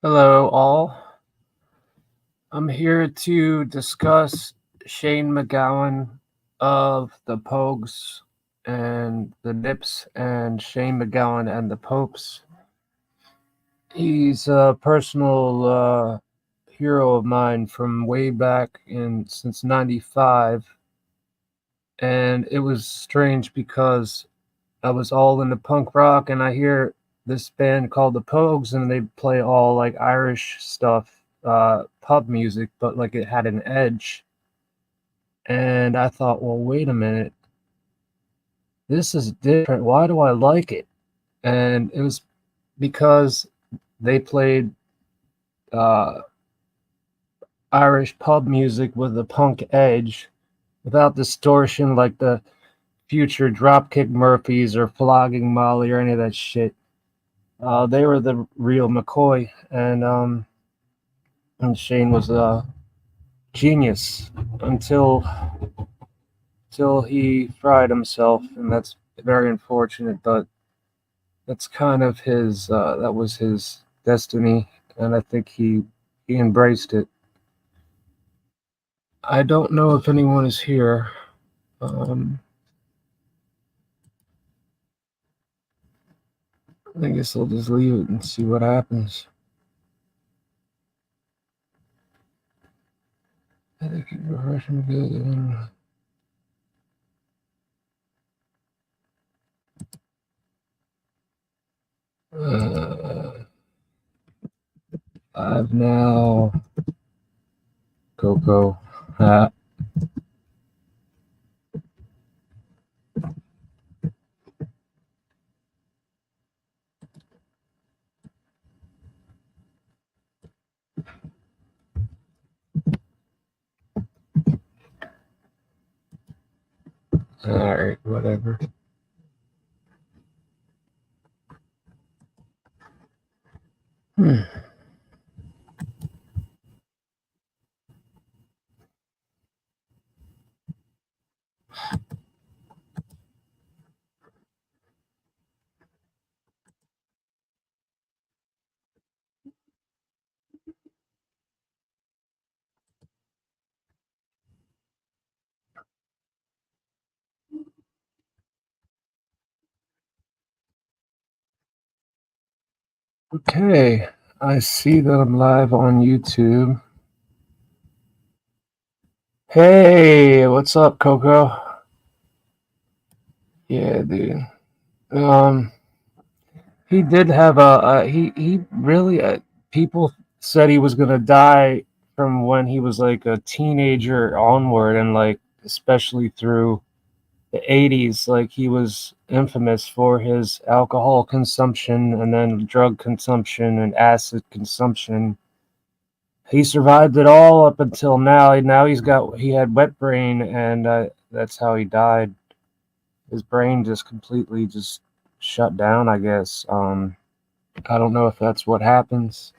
Hello, all. I'm here to discuss Shane MacGowan of the Pogues and the Nips and Shane MacGowan and the Popes. He's a personal hero of mine from way back in since '95, and it was strange because I was all into punk rock, and I hear this band called the Pogues, and they play all like Irish stuff, pub music, but like it had an edge. And I thought, well, wait a minute, this is different. Why do I like it? And it was because they played uh, Irish pub music with a punk edge, without distortion like the future Dropkick Murphys or Flogging Molly or any of that shit. They were the real McCoy, and Shane was a genius until he fried himself, and that's very unfortunate. But that's kind of his. That was his destiny, and I think he embraced it. I don't know if anyone is here. Um, I guess I'll just leave it and see what happens. I think you're Russian good. I've now Coco. All right, whatever. Hmm. Okay, I see that I'm live on YouTube. Hey, what's up, Coco? Yeah, dude. Um, he did have he really people said he was gonna die from when he was like a teenager onward, and like especially through the '80s. Like he was infamous for his alcohol consumption and then drug consumption and acid consumption. He survived it all up until now. Now he had wet brain, and that's how he died. His brain just completely just shut down, I guess. I don't know if that's what happens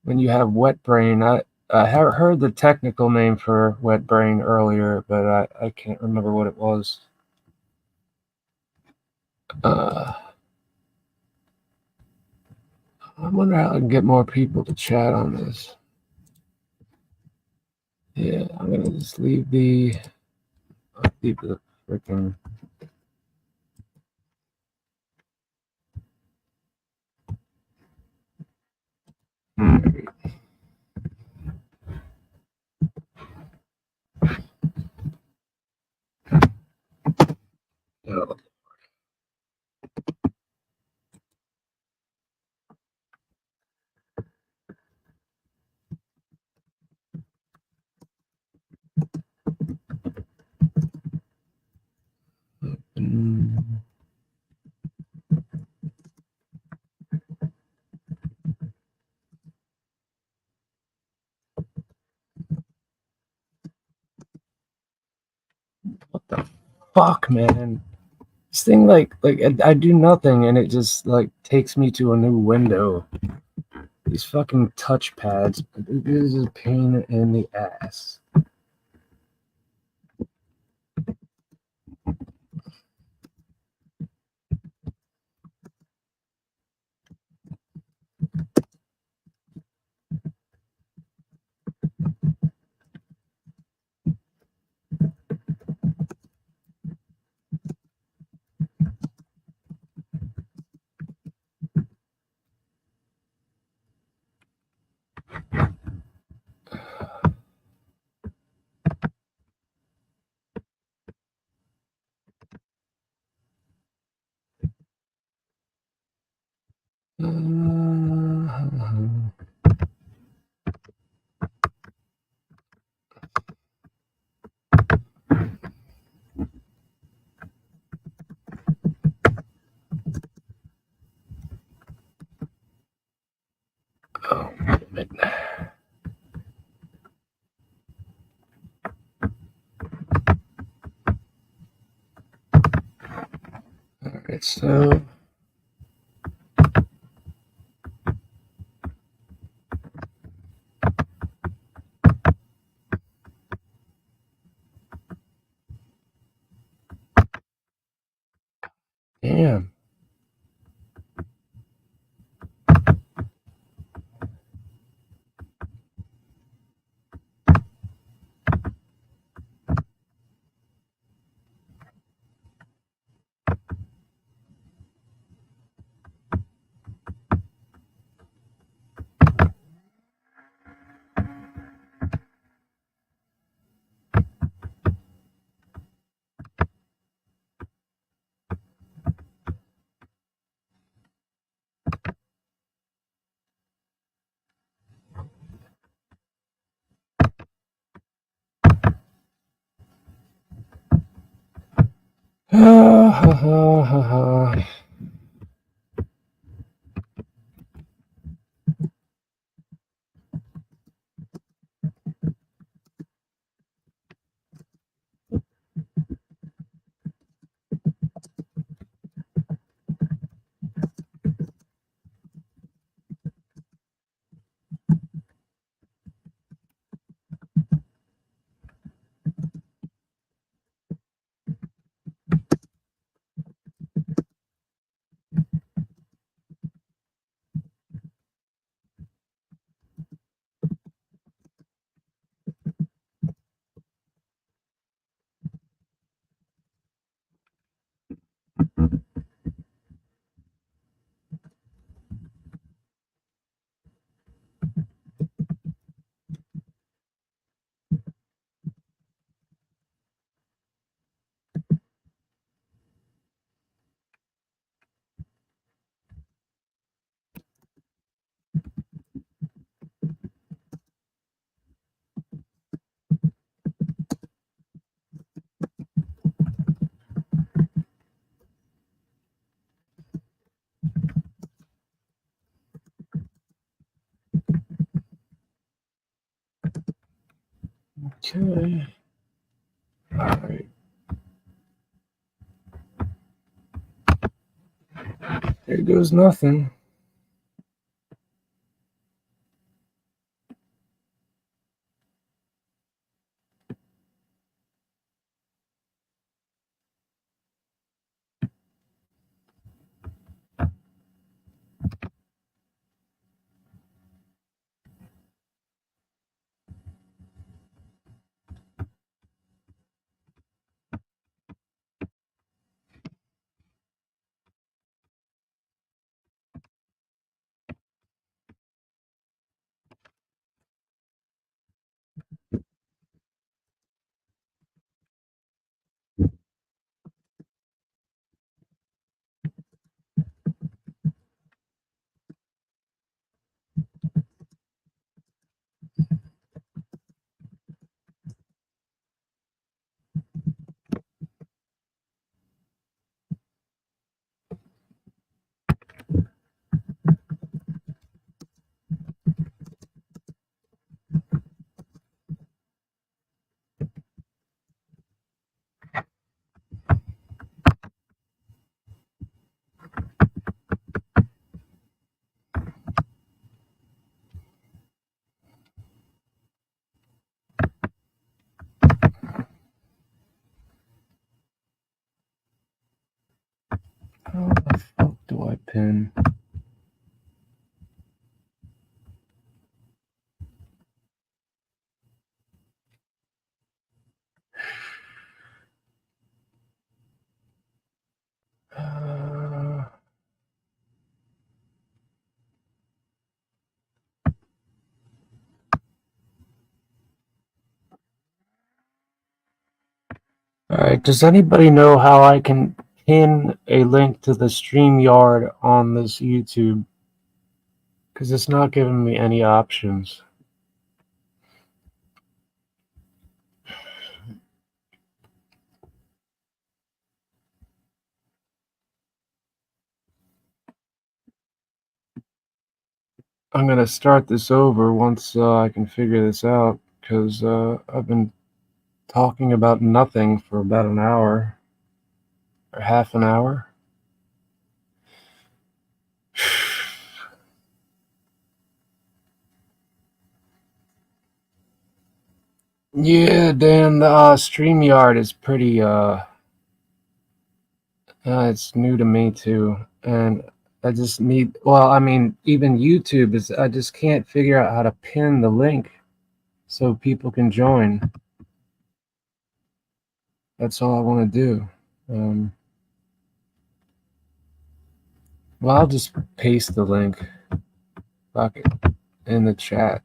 when you have wet brain. I heard the technical name for wet brain earlier, but I can't remember what it was. Uh, I wonder how I can get more people to chat on this. Yeah, I'm gonna just leave the freaking. Hmm. Oh, mm, what the fuck, man? This thing like I do nothing and it just like takes me to a new window. These fucking touchpads. This is a pain in the ass. Alright, so damn. Okay. Alright. There goes nothing. How the fuck do I pin? Uh, Alright, does anybody know how I can pin a link to the StreamYard on this YouTube? Because it's not giving me any options. I'm gonna start this over once I can figure this out, because I've been talking about nothing for about an hour or half an hour. Yeah, Dan, the StreamYard is pretty it's new to me too. And I just need, well, I mean, even YouTube is, I just can't figure out how to pin the link so people can join. That's all I want to do. Um, well, I'll just paste the link, fuck it, in the chat.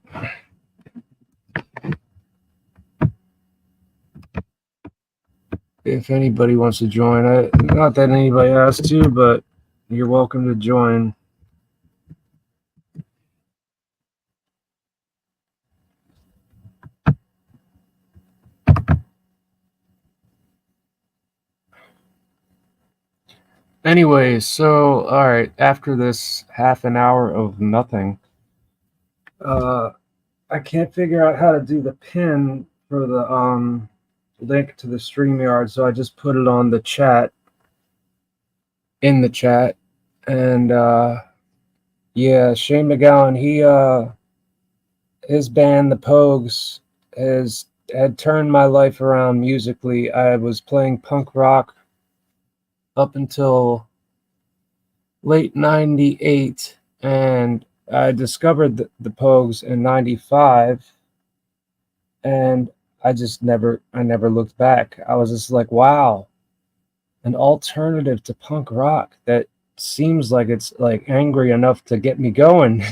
If anybody wants to join, not that anybody has to, but you're welcome to join. Anyways, so all right, after this half an hour of nothing, I can't figure out how to do the pin for the link to the StreamYard, so I just put it on the chat, in the chat, and yeah, Shane MacGowan, he his band, the Pogues, has had turned my life around musically. I was playing punk rock up until late '98, and I discovered the Pogues in '95, and I never looked back. I was just like, wow, an alternative to punk rock that seems like it's like angry enough to get me going.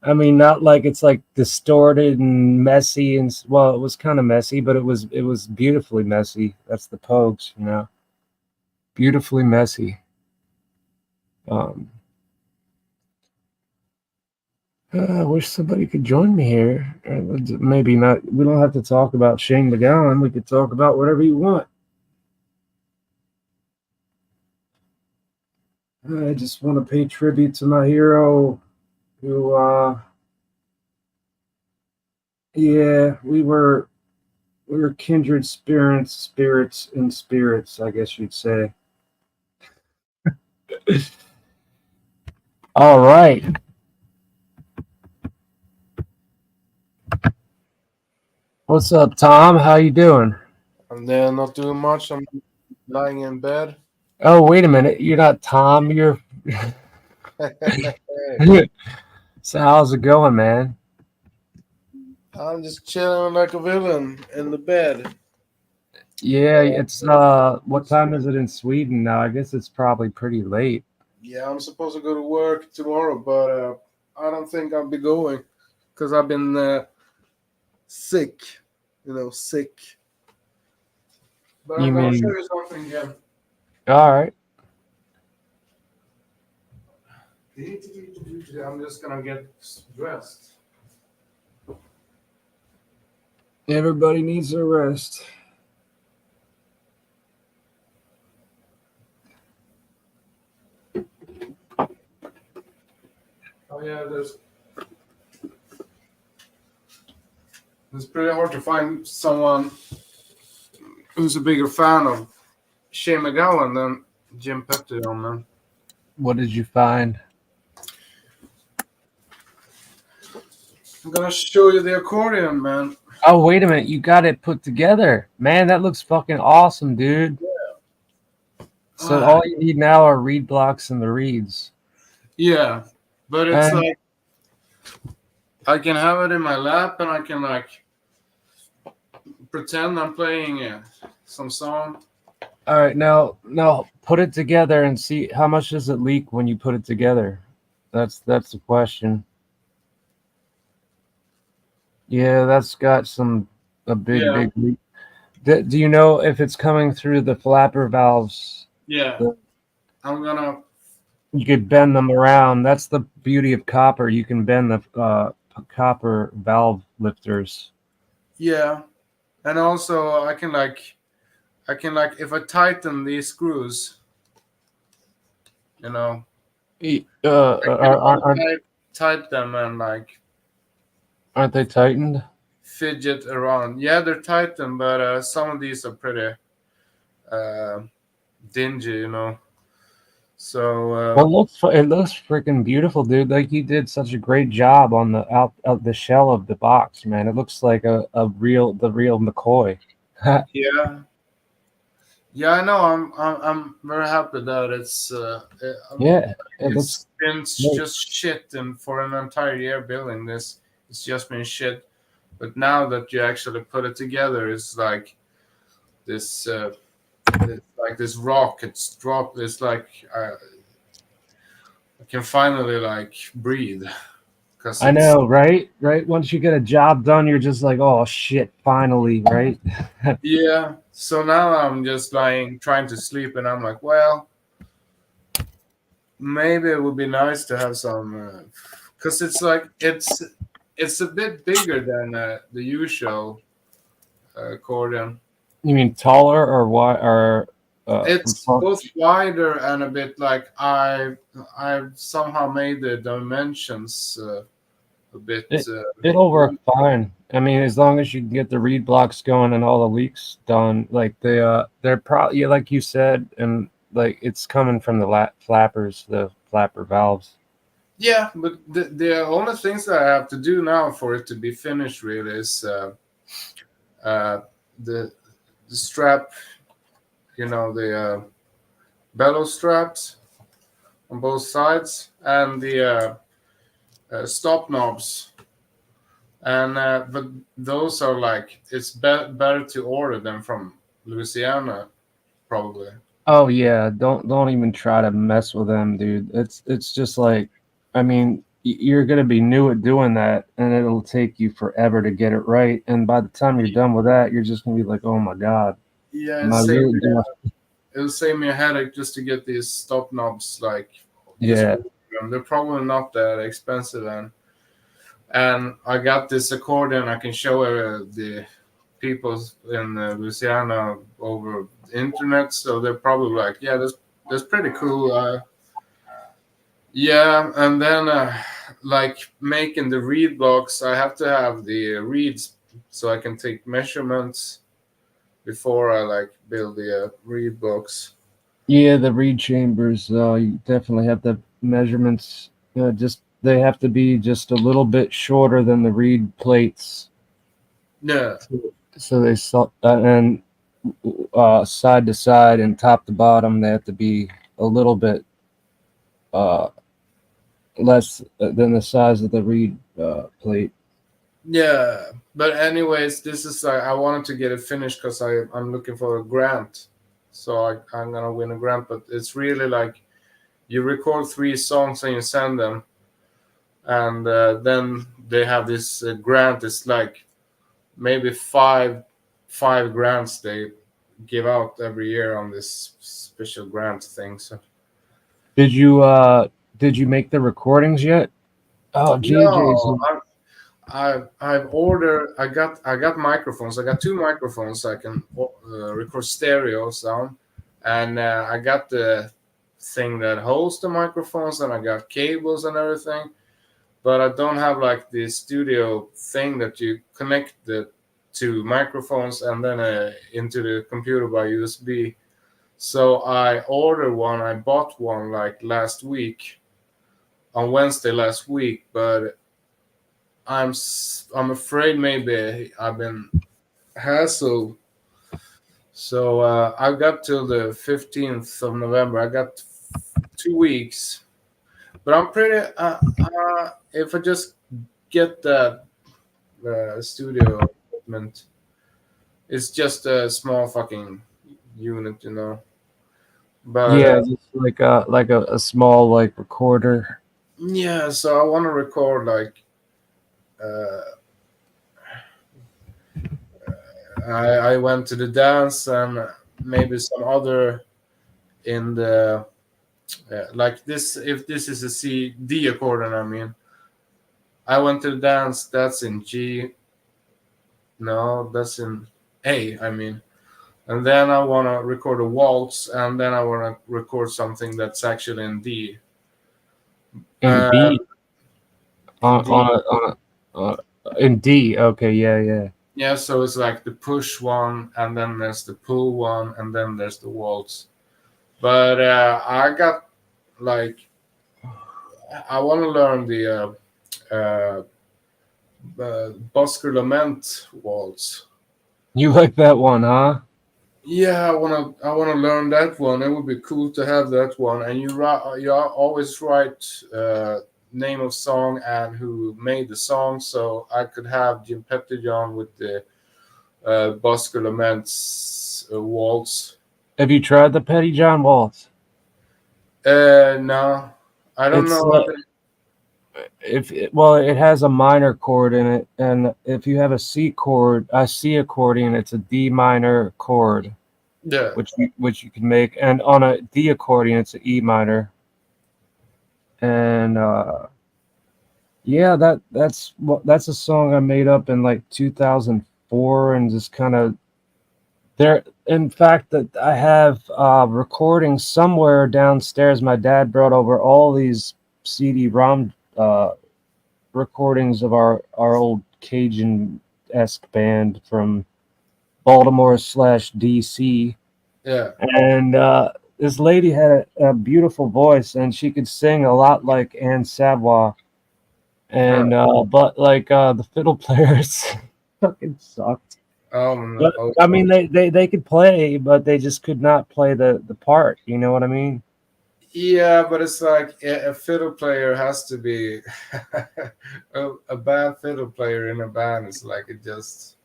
I mean, not like it's like distorted and messy, and well, it was kind of messy, but it was beautifully messy. That's the Pogues, you know, beautifully messy. Um, I wish somebody could join me here. Maybe not. We don't have to talk about Shane MacGowan. We could talk about whatever you want. I just want to pay tribute to my hero, who, yeah, we were kindred spirits in spirits, I guess you'd say. All right. What's up, Tom? How you doing? I'm there not doing much. I'm lying in bed. Oh, wait a minute. You're not Tom. You're. So how's it going, man? I'm just chilling like a villain in the bed. Yeah, it's what time is it in Sweden now? I guess it's probably pretty late. Yeah, I'm supposed to go to work tomorrow, but I don't think I'll be going because I've been sick. Sick. But You I'm gonna show mean, you something again. all right. I'm just gonna get dressed. Everybody needs a rest. Oh yeah, it's pretty hard to find someone who's a bigger fan of Shane MacGowan than Jim Pettigrew, man. What did you find? I'm gonna show you the accordion, man. Oh, wait a minute. You got it put together. Man, that looks fucking awesome, dude. So Ah, all you need now are reed blocks and the reeds. yeah, but it's And like I can have it in my lap and I can like pretend I'm playing some song. all right, now put it together and see how much does it leak when you put it together. That's the question. Yeah, that's got a Yeah, big leak. Do you know if it's coming through the flapper valves? yeah. The- I'm gonna. You could bend them around. That's the beauty of copper. You can bend the copper valve lifters. Yeah, and also I can like if I tighten these screws, you know, I can untight them and like Aren't they tightened? fidget around. Yeah, they're tightened, but some of these are pretty uh, dingy, So Well, it looks freaking beautiful, dude. Like you did such a great job on the out of the shell of the box, man. It looks like the real McCoy. yeah, yeah, I know. I'm very happy that Yeah, it looks it's been great. just shit, and for an entire year building this, it's just been shit. But now that you actually put it together, it's like this, it's like this rock. It's dropped. It's like I can finally like breathe because I it's know, right? Right. Once you get a job done, you're just like, oh shit, finally, right? yeah. So now I'm just lying, trying to sleep, and I'm like, well, maybe it would be nice to have some, because it's like it's a bit bigger than the usual accordion. You mean taller or why or from It's front? both wider and a bit like I've somehow made the dimensions a bit. It it'll work fine. I mean, as long as you can get the reed blocks going and all the leaks done, like they're probably yeah, like you said, and like it's coming from the flappers, the flapper valves. Yeah, but the only things that I have to do now for it to be finished really is uh, the the strap, the bellow straps on both sides, and the stop knobs. And but those are like it's better to order them from Louisiana, probably. Oh yeah, don't even try to mess with them, dude. It's just like, I mean, you're gonna be new at doing that, and it'll take you forever to get it right. And by the time you're done with that, you're just gonna be like, oh my god, Yeah, am I really doing? it'll save me a headache just to get these stop knobs. Like, just Yeah, them. They're probably not that expensive, and I got this accordion. I can show the people in Louisiana over the internet, so they're probably like, yeah, that's pretty cool. Yeah, and then like making the reed blocks, I have to have the reeds so I can take measurements before I like build the reed blocks. yeah, the reed chambers. You definitely have the measurements. Just they have to be just a little bit shorter than the reed plates. Yeah, So they saw and side to side and top to bottom, they have to be a little bit uh, less than the size of the reed plate. yeah. But anyways, this is like I wanted to get it finished because I'm looking for a grant, so I'm gonna win a grant. But it's really like you record 3 songs and you send them, and then they have this grant. It's like maybe five grants they give out every year on this special grant thing. So Did you uh did you make the recordings yet? Oh, JJ's. no, I've ordered. I got microphones. I got 2 microphones. I can record stereo sound, and I got the thing that holds the microphones, and I got cables and everything. But I don't have like the studio thing that you connect the 2 microphones and then into the computer by USB. So I ordered one. I bought one like last week on Wednesday last week, but I'm afraid maybe I've been hassled. So I got till the 15th of November. I got 2 weeks, but I'm pretty. If I just get that studio equipment, it's just a small fucking unit. But Yeah, just like a small like recorder. yeah, so I want to record like uh, I went to the dance and maybe some other in the like this. If this is a C D accordion, I mean, I went to the dance. That's in G. No, that's in A. I mean, and then I want to record a waltz, and then I want to record something that's actually in D. In Uh, B in D. in D. Okay, yeah, yeah. Yeah, so it's like the push one, and then there's the pull one, and then there's the waltz. But I got like I want to learn the Busker Lament waltz. You like that one, huh? Yeah, I wanna learn that one. It would be cool to have that one. And you always write name of song and who made the song, so I could have Jim Pettijohn with the Busker Laments waltz. Have you tried the Petty John Waltz? No, I don't It's know what. well, it has a minor chord in it, and if you have a C chord, a C accordion, it's a D minor chord, Yeah. which you can make, and on a D accordion, it's an E minor, and yeah, that's a song I made up in like 2004, and just kind of there. In fact, that I have recordings somewhere downstairs. My dad brought over all these CD-ROM recordings of our old Cajun-esque band from Baltimore/DC, Yeah. and this lady had a beautiful voice, and she could sing a lot like Anne Savoy, Huh. and but like the fiddle players fucking sucked. Um. But Oh, I mean, they could play, but they just could not play the part. You know what I mean? yeah, but it's like a fiddle player has to be a bad fiddle player in a band. It's like it just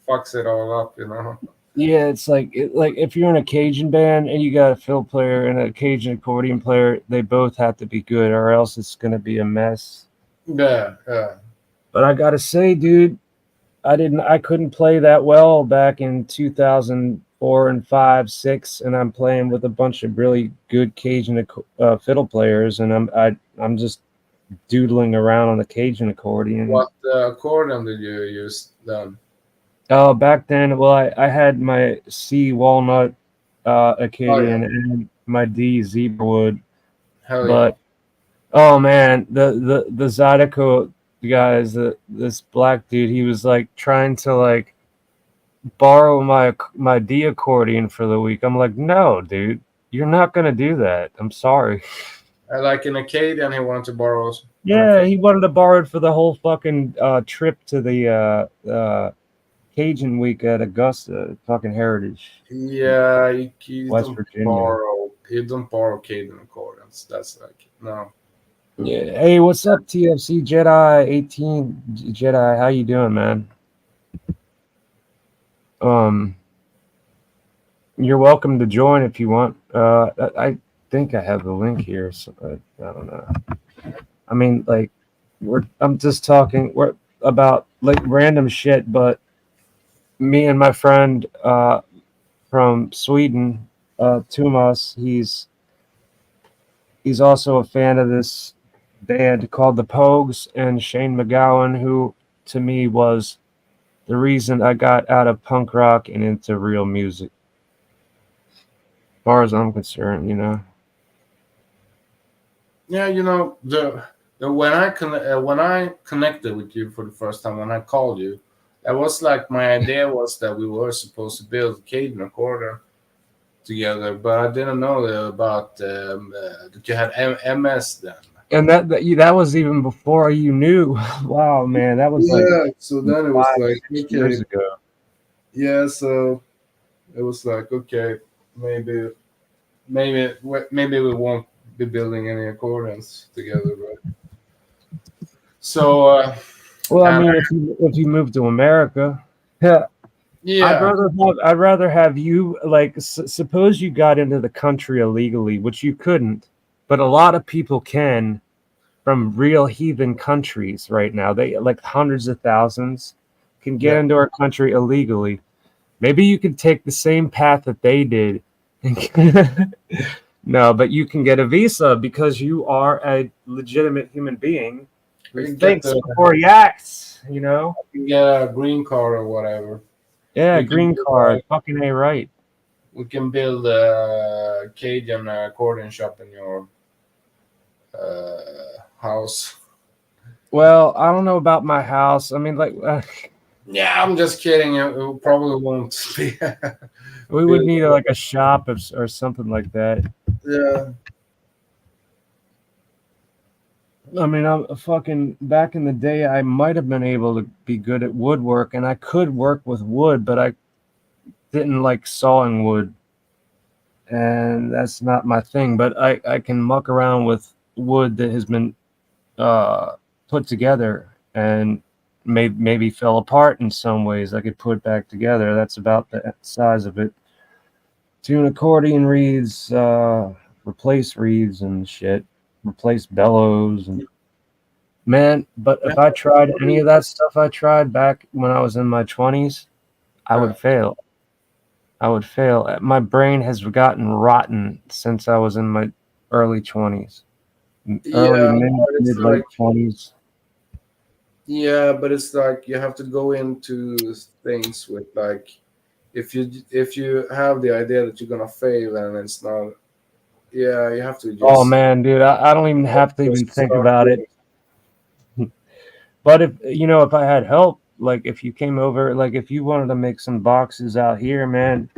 fucks it all up, you know. Yeah, it's like if you're in a Cajun band and you got a fiddle player and a Cajun accordion player, they both have to be good, or else it's gonna be a mess. Yeah, yeah. But I gotta say, dude, I couldn't play that well back in 2004 and 5, 6, and I'm playing with a bunch of really good Cajun fiddle players, and I'm just doodling around on the Cajun accordion. What accordion did you use then? Oh, back then, well, I had my C walnut Oh yeah, accordion and my D zebrawood, hell yeah. but oh man, the Zydeco guys, this black dude, he was like trying to like borrow my D accordion for the week. I'm like, no, dude, you're not gonna do that. I'm sorry. Like in Acadian, he wanted to borrow an Yeah, Acadian. he wanted to borrow it for the whole fucking trip to the Cajun week at Augusta, fucking Heritage, Yeah, West Virginia. you don't borrow Acadian accordions. That's like no. Yeah. Hey, what's up, TFC Jedi 18 Jedi? How you doing, man? Um, you're welcome to join if you want. I think I have the link here. So I don't know. I mean, like, I'm just talking about like random shit, but me and my friend from Sweden, Tumas, he's also a fan of this band called the Pogues, and Shane MacGowan, who to me was the reason I got out of punk rock and into real music. As far as I'm concerned, you know. Yeah, you know the when I connected with you for the first time when I called you, that was like my idea was that we were supposed to build Caden Accorder together, but I didn't know about that you had MS then. And that was even before you knew. Wow, man, that was like Yeah, so then it was five, like 6 years okay, ago. yeah, so it was like okay, maybe maybe we won't be building any accordions together, but so Well, I and mean, if you move to America, yeah, yeah, I'd rather have you like suppose you got into the country illegally, which you couldn't, but a lot of people can from real heathen countries right now. They like hundreds of thousands can get yeah, into our country illegally. Maybe you can take the same path that they did. No, but you can get a visa because you are a legitimate human being we who can get thinks before he acts, you know? we can get a green card or whatever. Yeah, We can green card. Fucking A right. we can build a Cajun accordion shop in your house. Well, I don't know about my house. I mean, like, Yeah, I'm just kidding. It probably won't be we would built. need like a shop or something like that. Yeah, I mean, I'm fucking back in the day. I might have been able to be good at woodwork, and I could work with wood, but I didn't like sawing wood, and that's not my thing. But I can muck around with wood that has been uh, put together and maybe fell apart in some ways. I could put it back together. That's about the size of it. Tune accordion reeds, replace reeds and shit, replace bellows and man. But Yeah, if I tried any of that stuff I tried back when I was in my 20s, I yeah, would fail. I would fail. My brain has gotten rotten since I was in my early 20s, early yeah, mid it's late like 20s. yeah, but it's like you have to go into things with like if you have the idea that you're gonna fail and it's not, yeah, you have to Oh just man, dude, I don't even have to even think start about it. doing. But if if I had help, like if you came over, like if you wanted to make some boxes out here, man,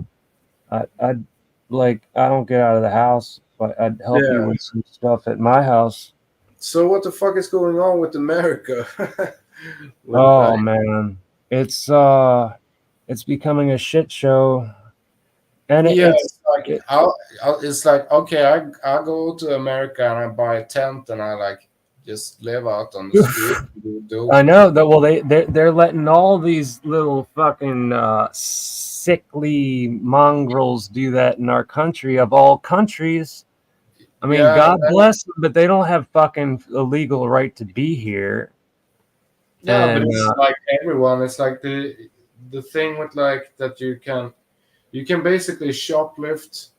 I'd like I don't get out of the house, but I'd help you Yeah. with some stuff at my house. So what the fuck is going on with America? With Oh man, it's becoming a shit show, and yeah, it's like it, it's like okay, I go to America and I buy a tent and I like just live out on the street and do I dope. know that. Well, they're letting all these little fucking sickly mongrels do that in our country of all countries. I mean, Yeah, God bless them, but they don't have fucking a legal right to be here. yeah, but And it's like everyone. It's like the thing with like that you can basically shoplift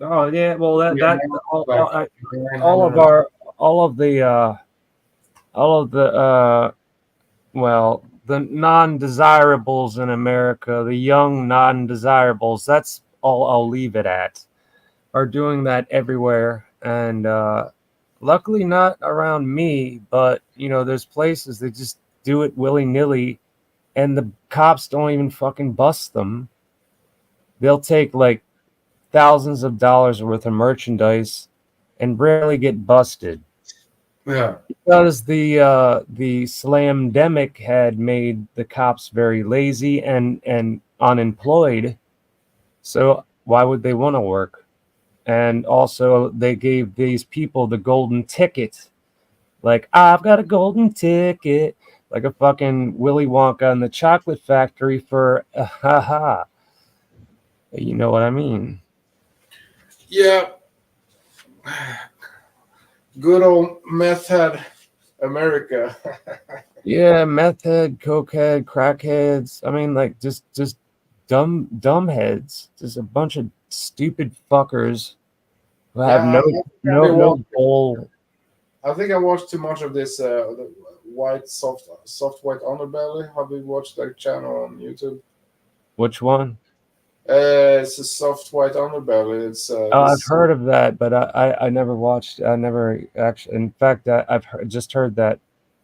oh yeah, well the that amount like all of 900. our all of the all of the well the non-desirables in America, the young non-desirables. That's all I'll leave it at. Are doing that everywhere, and luckily not around me. But there's places that just do it willy nilly, and the cops don't even fucking bust them. They'll take like thousands of dollars worth of merchandise and rarely get busted Yeah, because the slamdemic had made the cops very lazy and unemployed. So why would they want to work? And also they gave these people the golden ticket, like I've got a golden ticket, like a fucking Willy Wonka in the Chocolate Factory for haha. You know what I mean? yeah, good old meth head America. Yeah, meth head, cokehead, crackheads. I mean, like just dumb heads. Just a bunch of stupid fuckers who have Yeah, no I think no goal. I think I watched too much of this the white soft white underbelly. Have you watched that channel on YouTube? Which one? It's a soft white underbelly. It's Oh, I've this. heard of that, but I never watched. I never actually. In fact, just heard that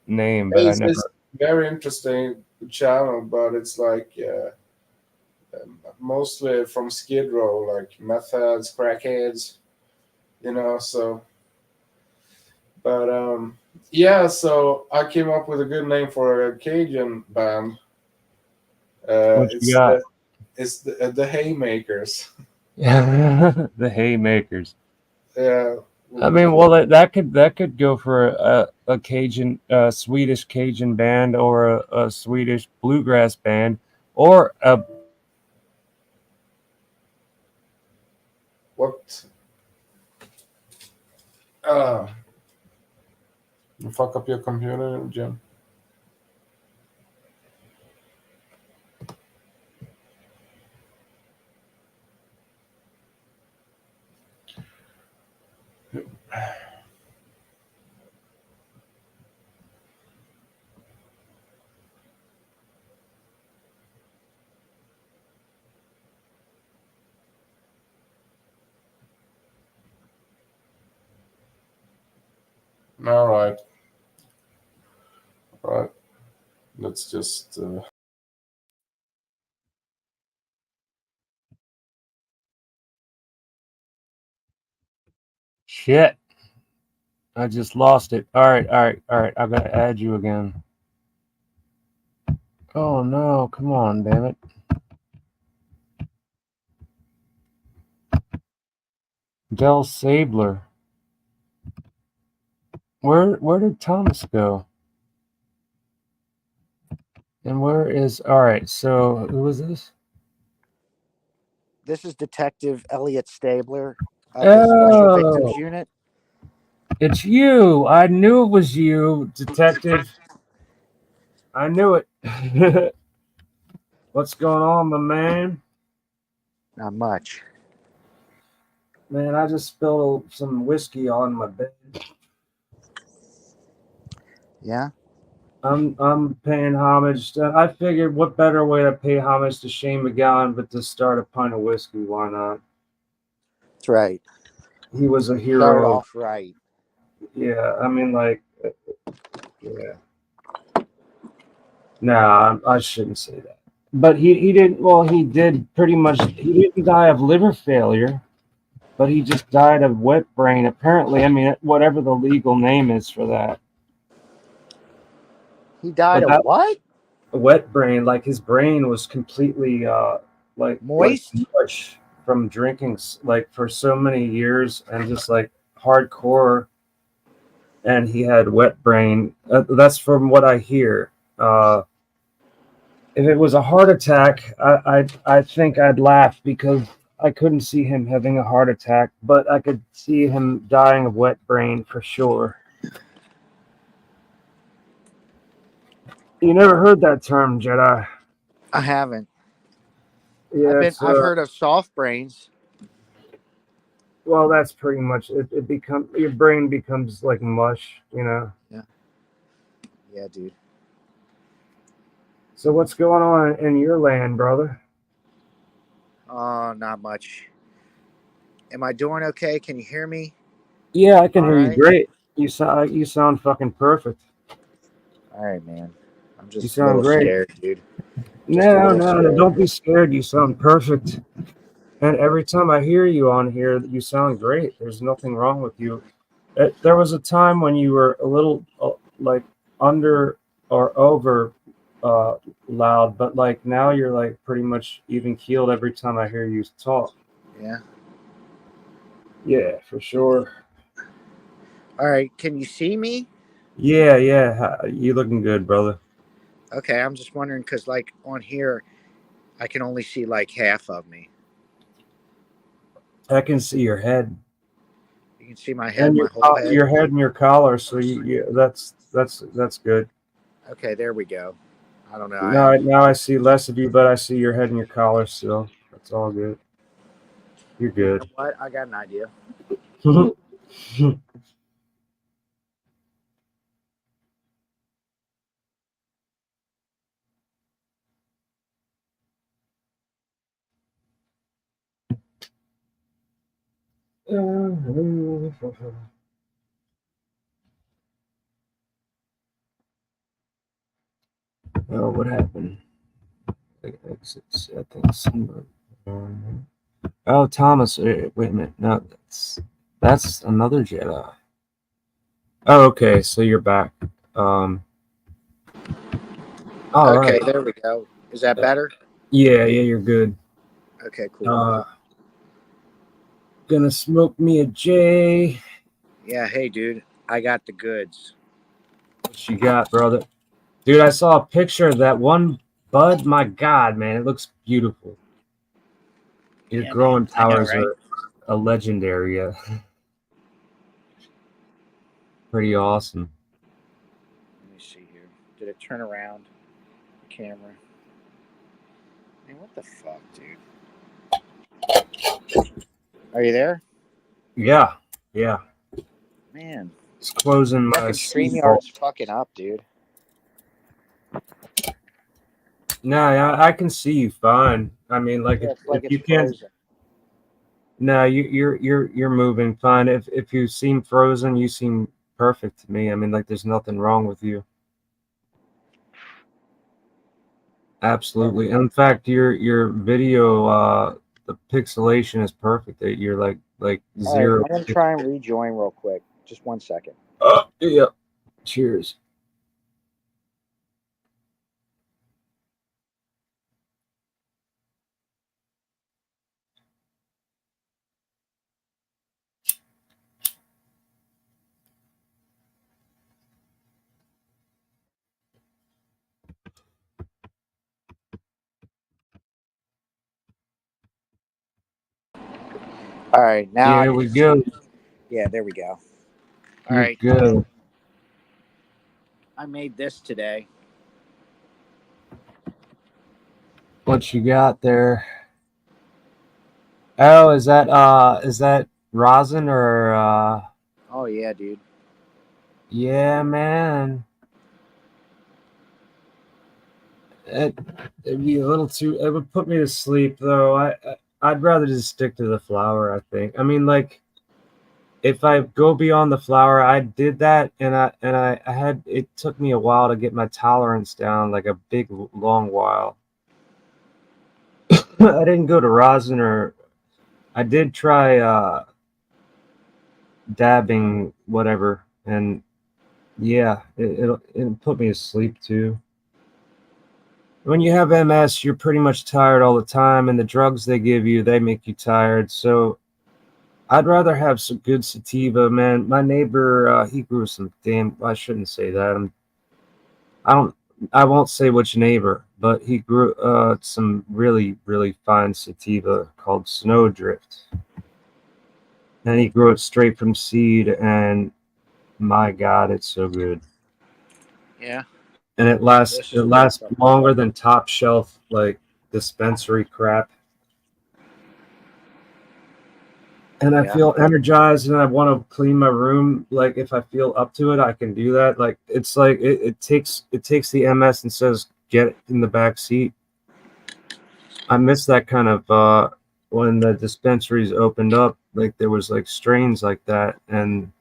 name, but I It's never. very interesting channel, but it's like mostly from Skid Row, like meth heads, crackheads, So, but yeah, so I came up with a good name for a Cajun band. What you It's got? the Haymakers. The Haymakers. Yeah, I mean, well, that could go for a Cajun, Swedish Cajun band, or a Swedish bluegrass band, or a what? Uh, you fuck up your computer, Jim. All right, all right. Let's just. shit. I just lost it. All right. I gotta add you again. Oh no! Come on, damn it. Del Sabler. Where did Thomas go? And where is all right? So who is this? This is Detective Elliot Stabler of the Special Oh, Victims Unit. it's you. I knew it was you, Detective. I knew it. What's going on, my man? Not much. Man, I just spilled some whiskey on my bed. Yeah. I'm paying homage. I figured, what better way to pay homage to Shane MacGowan but to start a pint of whiskey? Why not? That's right. He was a Start hero. off right. Yeah, I mean, like, yeah. Nah, I shouldn't say that. But he didn't. Well, he did pretty much. He didn't die of liver failure, but he just died of wet brain. Apparently, I mean, whatever the legal name is for that. He died But of that what? wet brain, like his brain was completely like Moist? mush from drinking like for so many years and just like hardcore. And he had wet brain. That's from what I hear. If it was a heart attack, I think I'd laugh because I couldn't see him having a heart attack, but I could see him dying of wet brain for sure. You never heard that term, Jedi? I haven't. Yeah, it's I've heard of soft brains. well, that's pretty much it. It become your brain becomes like mush, you know. Yeah. Yeah, dude. So what's going on in your land, brother? Oh, not much. Am I doing okay? Can you hear me? Yeah, I can All hear you right. great. You sound fucking perfect. All right, man. I'm You just a sound little great. scared, dude. Just a No, little no, no, scared. don't be scared. You sound perfect. And every time I hear you on here, you sound great. There's nothing wrong with you. There was a time when you were a little like under or over uh, loud, but like now you're like pretty much even keeled every time I hear you talk. Yeah. Yeah, for sure. All right. Can you see me? Yeah. You looking good, brother. Okay. I'm just wondering because, like, on here, I can only see like half of me. I can see your head You can see my head, and my whole head. your head and your collar. So that's good. Okay. There we go. I don't know. Now I see less of you, but I see your head and your collar still. That's all good. You're You good. know what? I got an idea. Oh, what happened? Exit settings. Oh, Thomas. Wait a minute. No, that's another Jedi. Oh, okay. So you're back. Um. All right. Okay. There we go. Is that better? Yeah. You're good. Okay. Cool. Gonna smoke me a J. Yeah. Hey, dude. I got the goods. What you got, brother? Dude, I saw a picture of that one bud. My God, man, it looks beautiful. Your Yeah, man. growing I know, powers right? are a legendary. Pretty awesome. Let me see here. Did it turn around? The camera. Man, what the fuck, dude? Are you there? Yeah. Man, It's closing my fucking seatbelt. StreamYard's fucking up, dude. No, yeah, I can see you fine. I mean, like Yeah, it's like if it's you can't, frozen. no, you're moving fine. If you seem frozen, you seem perfect to me. I mean, like there's nothing wrong with you. Absolutely. In fact, your video, the pixelation is perfect. You're like All right, zero. I'm gonna try and rejoin real quick. Just 1 second. Yeah. Cheers. All right, now Here we go. yeah, there we go. All You're right, good. I made this today. What you got there? Oh, is that rosin or Oh yeah, dude. yeah, man. It, it'd be a little too. It would put me to sleep though. I'd rather just stick to the flour. I think. I mean, like if I go beyond the flour, I did that, and I had. It took me a while to get my tolerance down, like a big long while. I didn't go to rosin or. I did try dabbing whatever, and yeah, it put me to sleep too. When you have MS, you're pretty much tired all the time, and the drugs they give you, they make you tired. So I'd rather have some good sativa, man. My neighbor, he grew some damn. I shouldn't say that. I don't. I won't say which neighbor, but he grew some really, really fine sativa called Snowdrift, and he grew it straight from seed. And my God, it's so good. Yeah. And it This is good lasts stuff. longer than top shelf like dispensary crap. And I Yeah. feel energized and I want to clean my room. Like if I feel up to it, I can do that. Like it's like it takes the MS and says get in the back seat. I miss that kind of when the dispensaries opened up, like there was like strains like that, and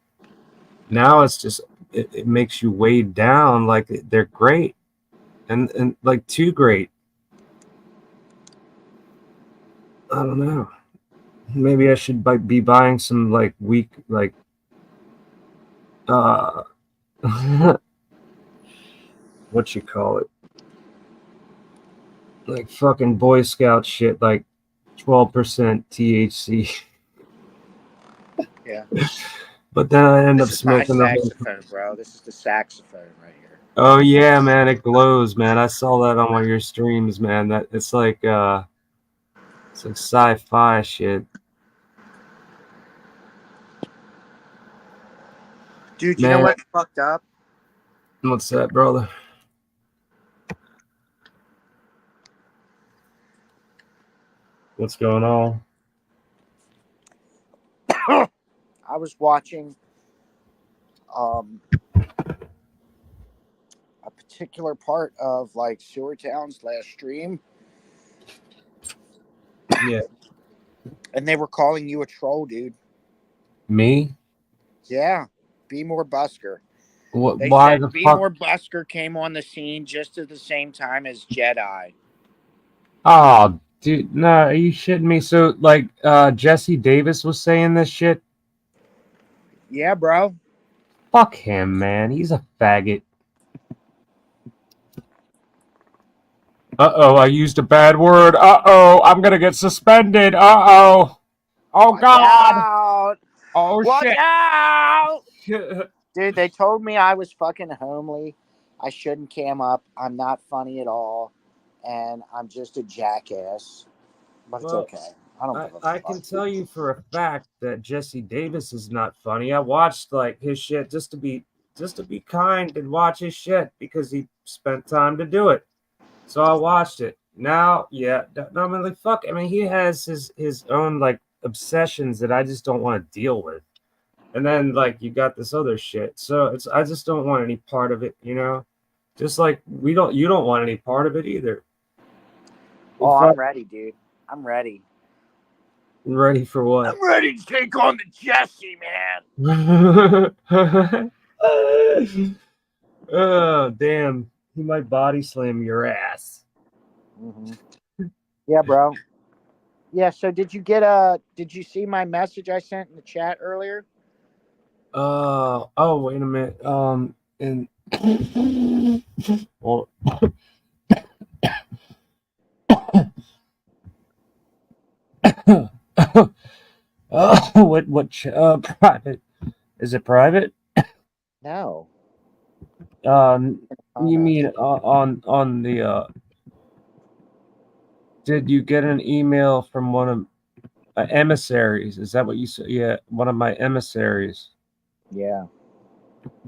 now it's just it makes you weighed down. Like they're great and like too great. I don't know. Maybe I should be buying some like weak like uh what you call it, like fucking Boy Scout shit, like 12% THC. Yeah. But then I end up This is my smoking the whole. saxophone, bro. This is the saxophone right here. Oh yeah, man, it glows, man. I saw that on one of your streams, man. That it's like sci-fi shit. Dude, you know Man, what's fucked up? what's that, brother? What's going on? I was watching um a particular part of like Sewer Town's last stream, Yeah. and they were calling you a troll, dude. Me? Yeah. Be more Busker. What, They why the said Be fuck? More Busker came on the scene just at the same time as Jedi. Oh, dude, no, are you shitting me? So like Jesse Davis was saying this shit? Yeah, bro. Fuck him, man. He's a faggot. Uh-oh, I used a bad word. Uh-oh, I'm gonna get suspended. Uh-oh. Oh, Watch God. out! Oh, Watch shit. out! Dude, they told me I was fucking homely. I shouldn't cam up. I'm not funny at all. And I'm just a jackass. But it's Well, okay. I don't give a I fuck. can tell you for a fact that Jesse Davis is not funny. I watched like his shit just to be kind and watch his shit because he spent time to do it. So I watched it. Now, yeah, no, I'm like fuck. I mean, he has his own like obsessions that I just don't want to deal with. And then like you got this other shit. So it's I just don't want any part of it, you know? Just like you don't want any part of it either. Oh, If I'm ready, dude. I'm ready. I'm ready for what? I'm ready to take on the Jesse, man. Oh damn! He might body slam your ass. Mm-hmm. Yeah, bro. Yeah, so did you see my message I sent in the chat earlier? Oh, wait a minute. And well, private? Is it private? No. You Comment. mean on the Did you get an email from one of emissaries? Is that what you said? Yeah, one of my emissaries. Yeah.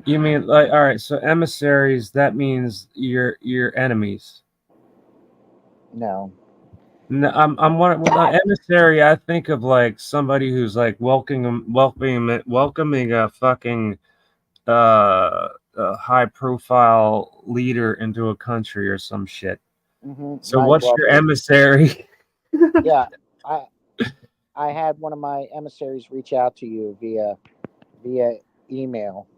You mean like all right? So emissaries, that means your enemies. No. No, I'm one with an emissary. I think of like somebody who's like welcoming a fucking a high profile leader into a country or some shit. So Right. what's Well, your emissary? yeah. I I had one of my emissaries reach out to you via email.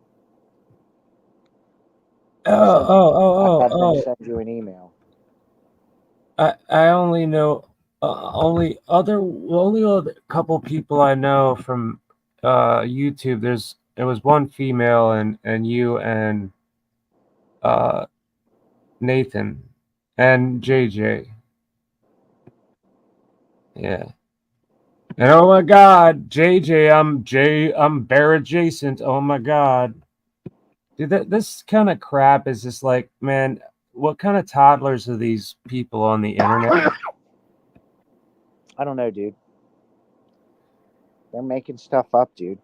I had them Oh. send you an email. I only know only other couple people I know from YouTube. There was one female and you and uh Nathan and JJ. Yeah. And oh my God, JJ, I'm bear adjacent. Oh my God, dude, this kind of crap is just like, man, what kind of toddlers are these people on the internet? I don't know, dude. They're making stuff up, dude.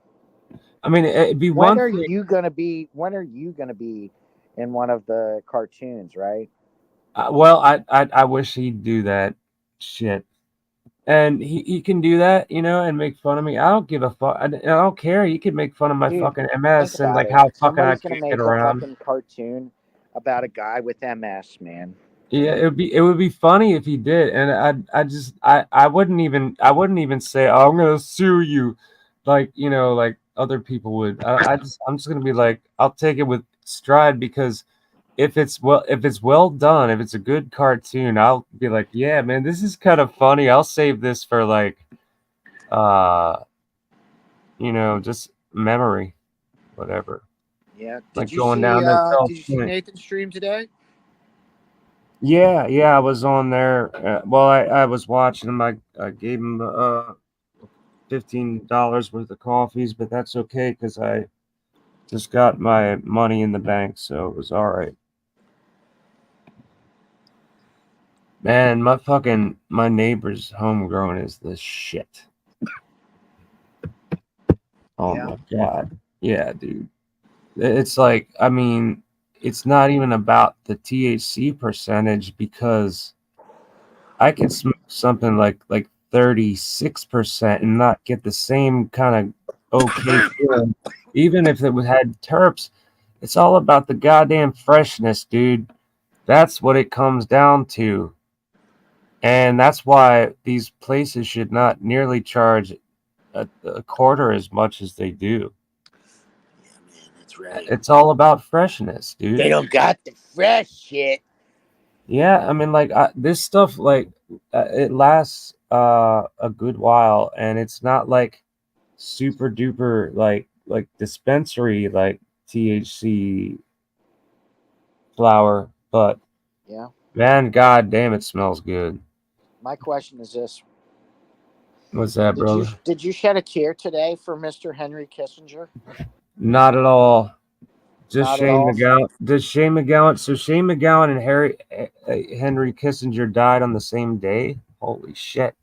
I mean, it'd be When one are thing. you gonna be? When are you gonna be in one of the cartoons? Right? Well, I wish he'd do that shit. And he can do that, and make fun of me. I don't give a fuck. I don't care. He can make fun of my Dude, fucking think MS and about like it. how fucking I Somebody's gonna can't get make a around. fucking cartoon about a guy with MS, man. Yeah, it would be funny if he did, and I wouldn't even say, oh, I'm gonna sue you, like like other people would. I'm just gonna be like, I'll take it with stride because if it's well done, if it's a good cartoon, I'll be like, yeah, man, this is kind of funny. I'll save this for like uh just memory, whatever. Yeah. Like going down to Did you see Point. Nathan's stream today? Yeah, I was on there. Well, I was watching him. I gave him $15 worth of coffees, but that's okay because I just got my money in the bank, so it was all right. Man, my neighbor's homegrown is the shit. Oh Yeah. my God. Yeah, dude. It's like, I mean, it's not even about the THC percentage because I could smoke something like 36% and not get the same kind of okay feeling. Even if it had terps, it's all about the goddamn freshness, dude. That's what it comes down to. And that's why these places should not nearly charge a quarter as much as they do. Yeah, man, that's right. It's all about freshness, They dude. don't got the fresh shit. Yeah, I mean, like this stuff, like it lasts a good while, and it's not like super duper like dispensary like THC flower, but Yeah. man, god damn, it smells good. My question is this: What's that, brother? Did you shed a tear today for Mr. Henry Kissinger? Not at all. Just Not at Shane all. McGowan. Does Shane McGowan? So Shane McGowan and Henry Kissinger died on the same day. Holy shit!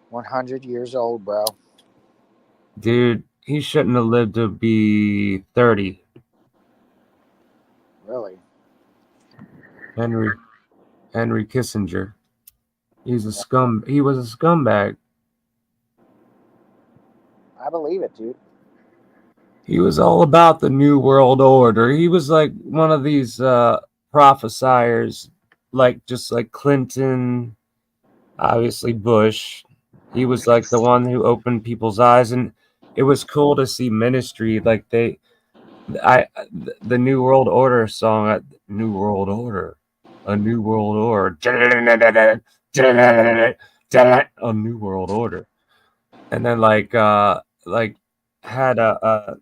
100 years old, bro. Dude, he shouldn't have lived to be 30. Really? Henry Henry Kissinger. He was a scumbag. I believe it, dude. He was all about the New World Order. He was like one of these prophesiers, like just like Clinton, obviously Bush. He was like the one who opened people's eyes, and it was cool to see ministry. Like the New World Order song, New World Order, a New World Order, a New World Order, and then like like had a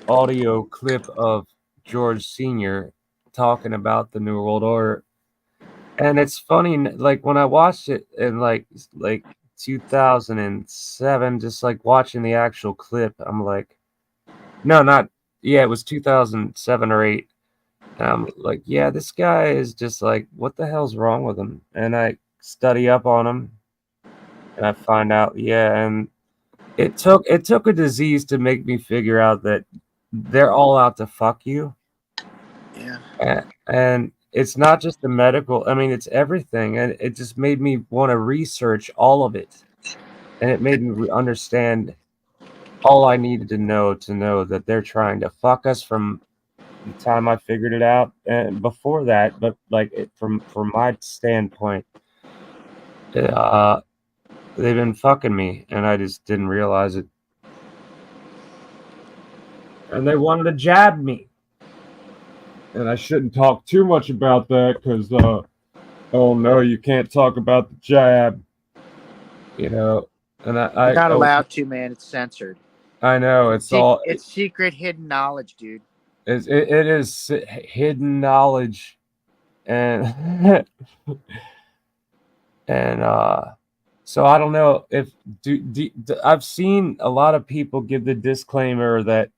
audio clip of George Sr. talking about the New World Order. And it's funny, like when I watched it in like 2007, just like watching the actual clip, I'm like, no, not yeah, it was 2007 or 8. And I'm like, yeah, this guy is just like, what the hell's wrong with him? And I study up on him, and I find out, yeah, and it took a disease to make me figure out that they're all out to fuck you. Yeah. And it's not just the medical, I mean, it's everything. And it just made me want to research all of it. And it made me understand all I needed to know that they're trying to fuck us from the time I figured it out and before that, but like from my standpoint, uh, they've been fucking me and I just didn't realize it. And they wanted to jab me. And I shouldn't talk too much about that because, oh no, you can't talk about the jab, you know. And You're not allowed to, man. It's censored. I know it's all It's secret, hidden knowledge, dude. it is hidden knowledge, and and so I don't know if I've seen a lot of people give the disclaimer that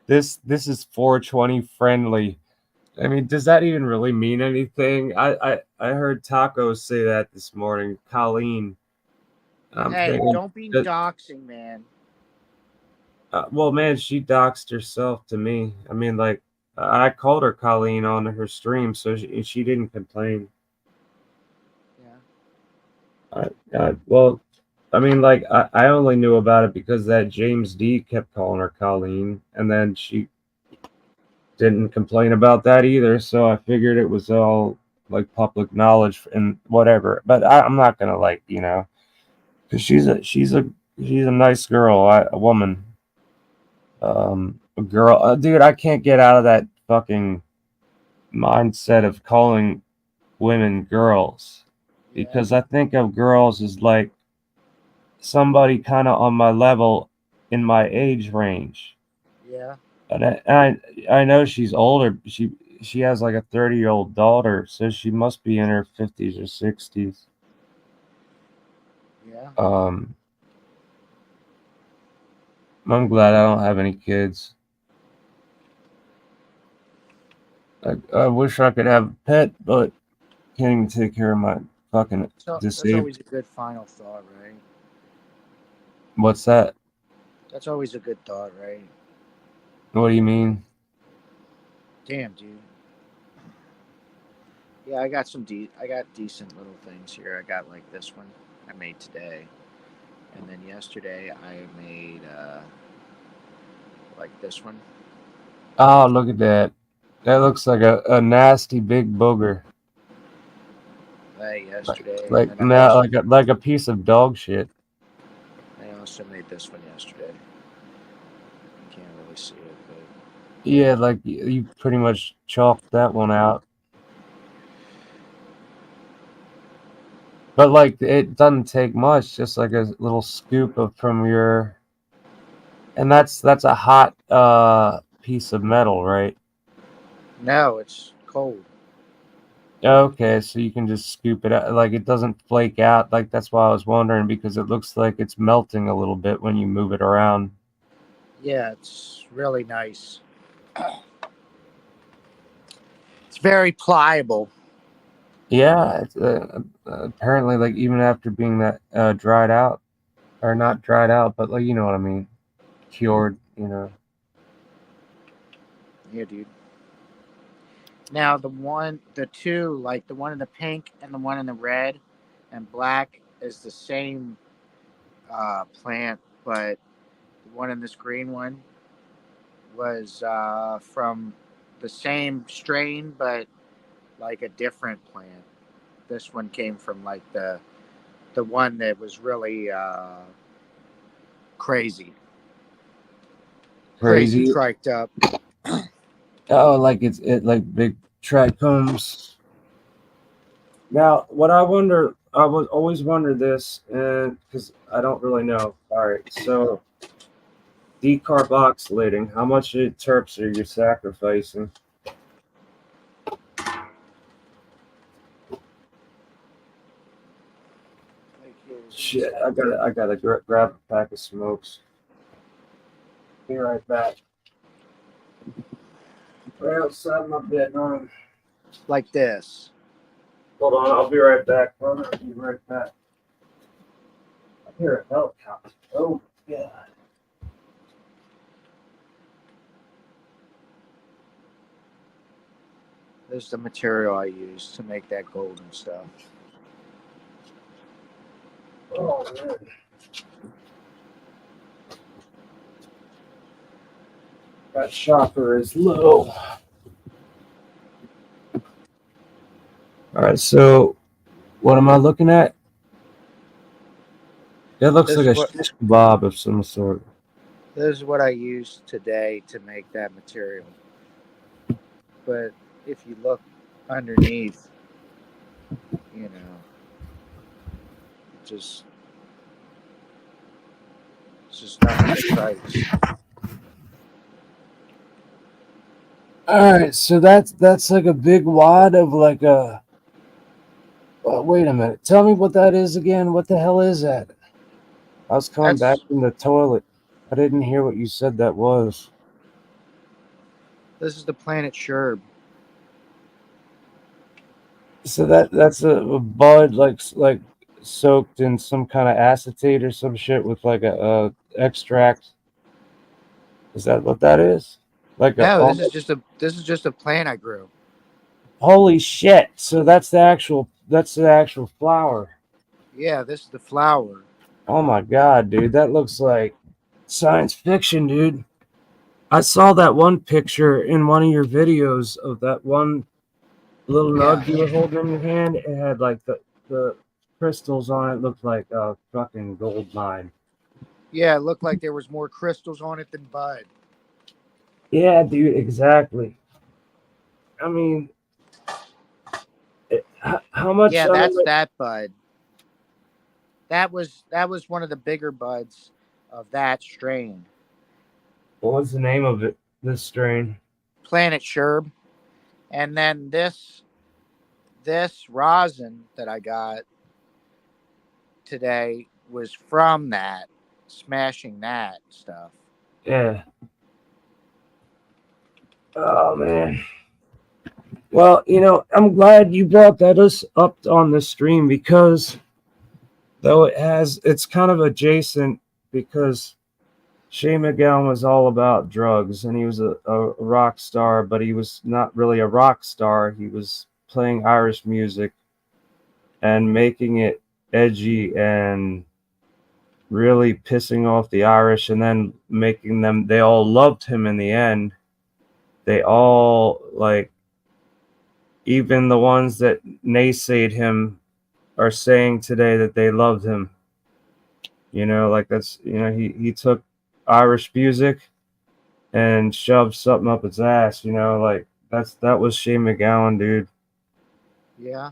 this is 420 friendly. I mean, does that even really mean anything? I heard Tacos say that this morning. Colleen. I'm Hey, thinking don't be that, doxing, man. well, man, she doxed herself to me. I mean, like, I called her Colleen on her stream, so she didn't complain. Well, I mean, like, I only knew about it because that James D kept calling her Colleen, and then she didn't complain about that either. So I figured it was all like public knowledge and whatever. But I'm not gonna like, because she's a nice girl, a woman, a girl, dude. I can't get out of that fucking mindset of calling women girls because I think of girls as like somebody kind of on my level in my age range. Yeah. And I know she's older. She has like a 30-year-old daughter, so she must be in her 50s or 60s. Yeah. I'm glad I don't have any kids. I wish I could have a pet, but can't even take care of my fucking That's disabled. always a good final thought, right? What's that? That's always a good thought, right? What do you mean? Damn, dude. Yeah, I got I got decent little things here. I got like this one I made today. And then yesterday I made like this one. Oh, look at that. That looks like a nasty big booger. Yesterday. Like now, like a piece of dog shit. I also made this one yesterday. You can't really see it, but Yeah, like you pretty much chalked that one out. But like it doesn't take much, just like a little scoop from your, and that's a hot piece of metal, right? no, it's cold. Okay, so you can just scoop it out, like it doesn't flake out. Like that's why I was wondering because it looks like it's melting a little bit when you move it around. Yeah, it's really nice. It's very pliable. Yeah, it's, apparently, like even after being that dried out, or not dried out, but like you know what I mean, cured. Yeah, dude. Now the two, like the one in the pink and the one in the red and black, is the same plant, but the one in this green one was from the same strain, but like a different plant. This one came from like the one that was really crazy Crazy. triked up. Oh, like it like big trichomes. Now, what I wonder, I was always wonder this, and because I don't really know. All right, so decarboxylating. How much terps are you sacrificing? Shit, I gotta grab a pack of smokes. Be right back. Right outside my bedroom. Like this. Hold on, I'll be right back, brother. I'll be right back. I hear a helicopter. Oh, God. This is the material I use to make that golden stuff. Oh, man. That shopper is low. All right, so what am I looking at? That looks This like is a what- shish kebab of some sort. This is what I used today to make that material. But if you look underneath, you know, it's just nothing but price. All right, so that's like a big wad of like a. Oh, wait a minute. Tell me what that is again. What the hell is that? I was coming back That's from the toilet. I didn't hear what you said that was. this is the Planet Sherb. So that's a bud like soaked in some kind of acetate or some shit with like a extract. Is that what that is? Like a No, oh, this is just a plant I grew. holy shit! So that's the actual flower. Yeah, this is the flower. Oh my god, dude, that looks like science fiction, dude. I saw that one picture in one of your videos of that one little Yeah. nug you were holding in your hand. It had like the crystals on it. Looked like a fucking gold mine. Yeah, it looked like there was more crystals on it than bud. Yeah, dude, exactly. I mean, how much? Yeah, that's that bud. That was one of the bigger buds of that strain. What was the name of it? This strain. Planet Sherb. And then this rosin that I got today was from that, smashing that stuff. Yeah. Oh man. Well, I'm glad you brought that us up on the stream because though it's kind of adjacent because Shane MacGowan was all about drugs and he was a rock star, but he was not really a rock star. He was playing Irish music and making it edgy and really pissing off the Irish and then making them, they all loved him in the end. They all, like, even the ones that naysayed him are saying today that they loved him. Like that's, he took Irish music and shoved something up its ass, like that was Shane MacGowan, dude. Yeah.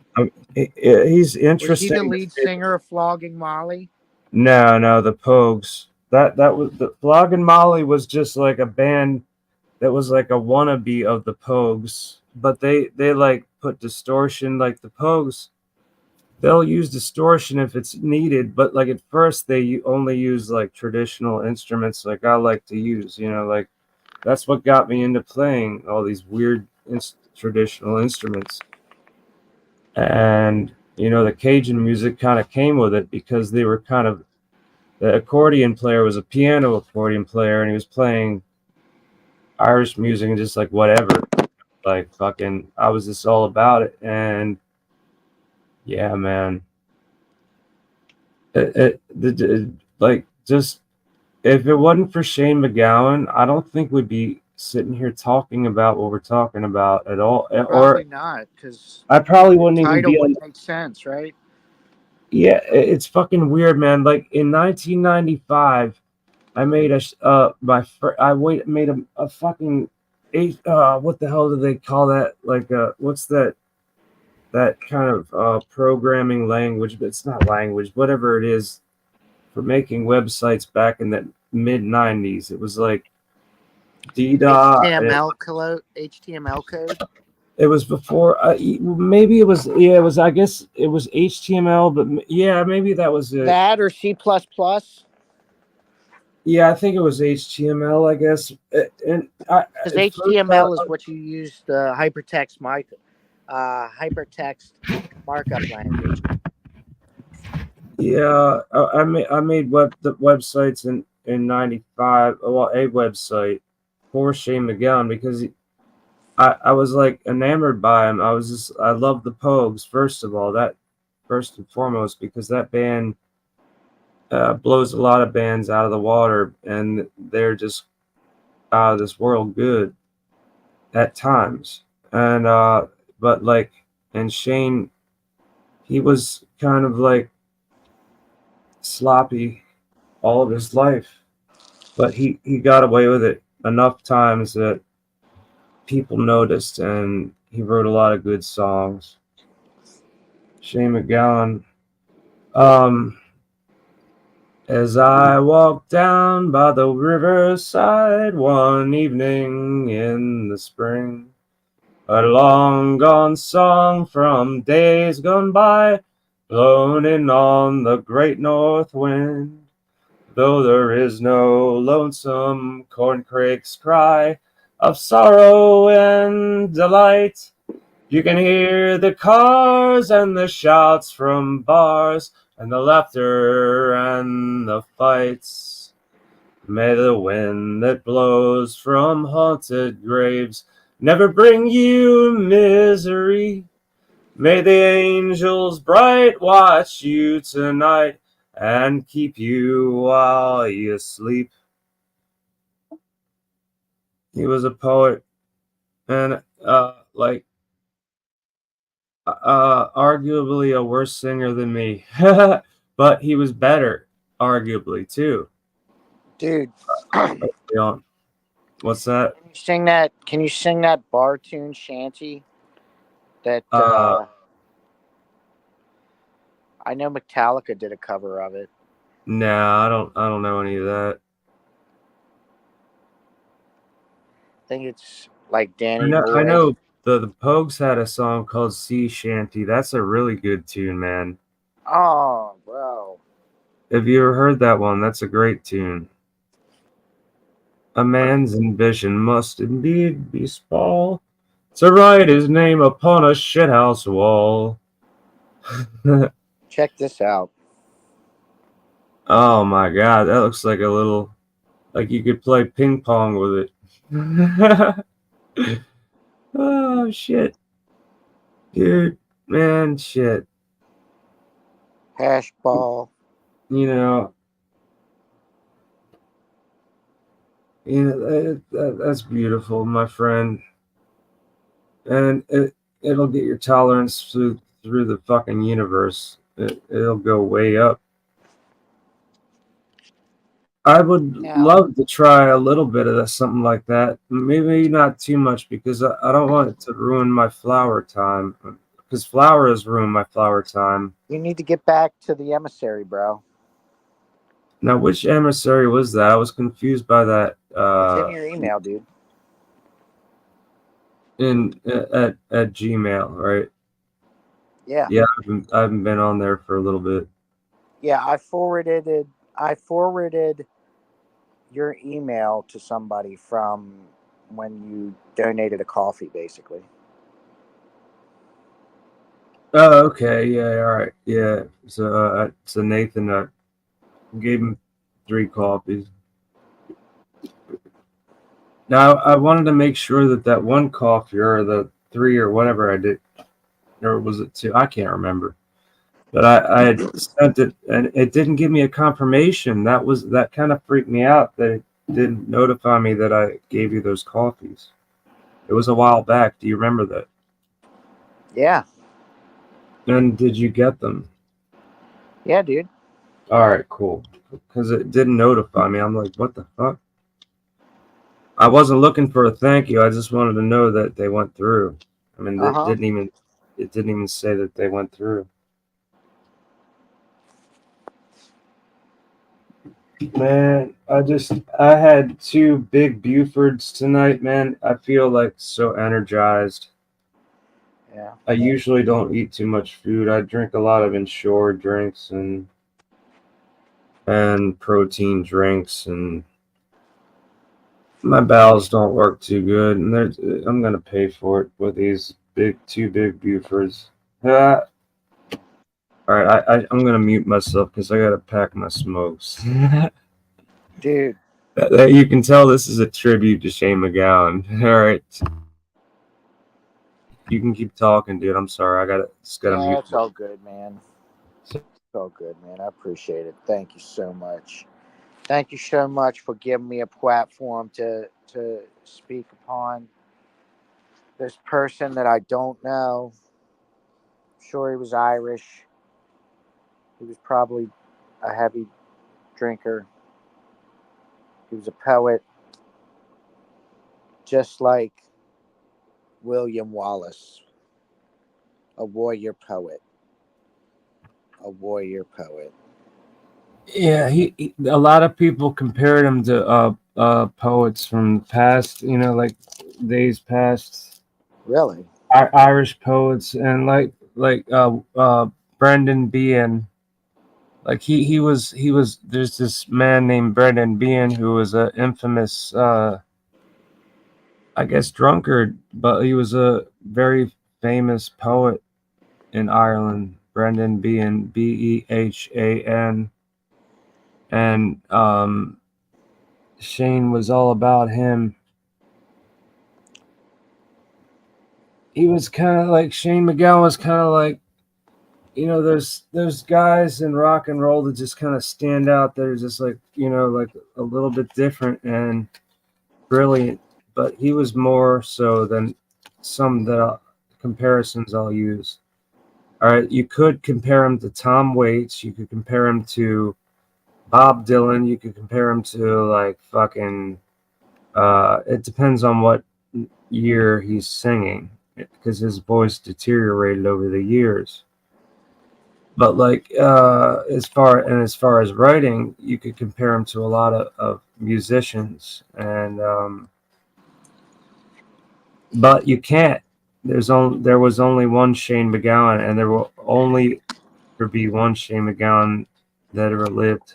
He's Was he the interesting. lead singer of Flogging Molly? No, the Pogues. That was the Flogging Molly was just like a band that was like a wannabe of the Pogues, but they like put distortion like the Pogues. They'll use distortion if it's needed, but like at first they only use like traditional instruments like I like to use, like that's what got me into playing all these weird traditional instruments. And the Cajun music kind of came with it because they were kind of, the accordion player was a piano accordion player and he was playing Irish music and just like whatever, like fucking I was just all about it. And yeah, man, like just if it wasn't for Shane MacGowan, I don't think we'd be sitting here talking about what we're talking about at all. Probably not, because I probably the wouldn't even title be on. would make sense, right? Yeah, it's fucking weird, man. Like in 1995, I made made a fucking what the hell do they call that? Like what's that kind of programming language? But it's not language, whatever it is for making websites back in the mid '90s. It was like DDOT. HTML code. It was before. Maybe it was. Yeah, it was. I guess it was HTML, but yeah, maybe that was it. That or C++. Yeah, I think it was HTML. I guess, and because HTML is what you use the hypertext markup language. Yeah, I made the websites in '95. Well, a website for Shane MacGowan because I was like enamored by him. I love the Pogues first of all. That first and foremost because that band blows a lot of bands out of the water, and they're just out of this world good at times. And but like, and Shane, he was kind of like sloppy all of his life, but he got away with it enough times that people noticed, and he wrote a lot of good songs. Shane MacGowan. As I walked down by the riverside one evening in the spring, a long gone song from days gone by, blown in on the great north wind. Though there is no lonesome corncrake's cry of sorrow and delight, you can hear the cars and the shouts from bars and the laughter and the fights. May the wind that blows from haunted graves never bring you misery. May the angels bright watch you tonight and keep you while you sleep. He was a poet and arguably a worse singer than me, but he was better, arguably too. Dude, what's that? Can you sing that bar tune shanty? That I know Metallica did a cover of it. Nah, I don't know any of that. I think it's like Danny I Boy. know the Pogues had a song called Sea Shanty. That's a really good tune, man. Oh, bro. Have you ever heard that one? That's a great tune. A man's ambition must indeed be small to write his name upon a shithouse wall. Check this out. Oh my god, that looks like a little, like you could play ping pong with it. Oh shit. Dude, man, shit. Hash ball. You know, that's beautiful, my friend. And it'll get your tolerance through the fucking universe. It'll go way up. I would love to try a little bit of something like that. Maybe not too much because I don't want it to ruin my flower time. Because flower has ruined my flower time. You need to get back to the emissary, bro. Now, which emissary was that? I was confused by that. It's in your email, dude. At Gmail, right? Yeah. Yeah, I haven't been on there for a little bit. Yeah, I forwarded your email to somebody from when you donated a coffee, basically. Oh, okay. Yeah, all right. Yeah. So Nathan gave him 3 coffees. Now, I wanted to make sure that one coffee or the 3 or whatever I did, or was it 2? I can't remember. But I had sent it, and it didn't give me a confirmation. That kind of freaked me out that it didn't notify me that I gave you those coffees. It was a while back. Do you remember that? Yeah. And did you get them? Yeah, dude. All right, cool. Because it didn't notify me. I'm like, what the fuck? I wasn't looking for a thank you. I just wanted to know that they went through. I mean, it didn't even say that they went through. Man, I had 2 big Bufords tonight, man. I feel like so energized. Yeah. I usually don't eat too much food. I drink a lot of Ensure drinks and protein drinks, and my bowels don't work too good. And I'm gonna pay for it with these 2 big Bufords. Ah, all right, I'm gonna mute myself because I gotta pack my smokes. Dude. You can tell this is a tribute to Shane MacGowan. All right, you can keep talking, dude. I'm sorry, just gotta Yeah, mute. it's all good, man. It's all good, man. I appreciate it. Thank you so much. Thank you so much for giving me a platform to speak upon this person that I don't know. I'm sure he was Irish. He was probably a heavy drinker. He was a poet, just like William Wallace, a warrior poet. A warrior poet. Yeah, a lot of people compared him to poets from the past, like days past, Really? Irish poets, and like Brendan Behan. Like he was there's this man named Brendan Behan who was a infamous I guess drunkard, but he was a very famous poet in Ireland. Brendan Behan, Behan, and Shane was all about him. He was kind of like Shane MacGowan was kind of like, there's guys in rock and roll that just kind of stand out. They're just like, like a little bit different and brilliant, but he was more so than some comparisons I'll use. All right, you could compare him to Tom Waits. You could compare him to Bob Dylan. You could compare him to like fucking. It depends on what year he's singing, because his voice deteriorated over the years. But like as far as writing, you could compare him to a lot of musicians, and but you can't. There was only one Shane MacGowan, and there will only ever be one Shane MacGowan that ever lived.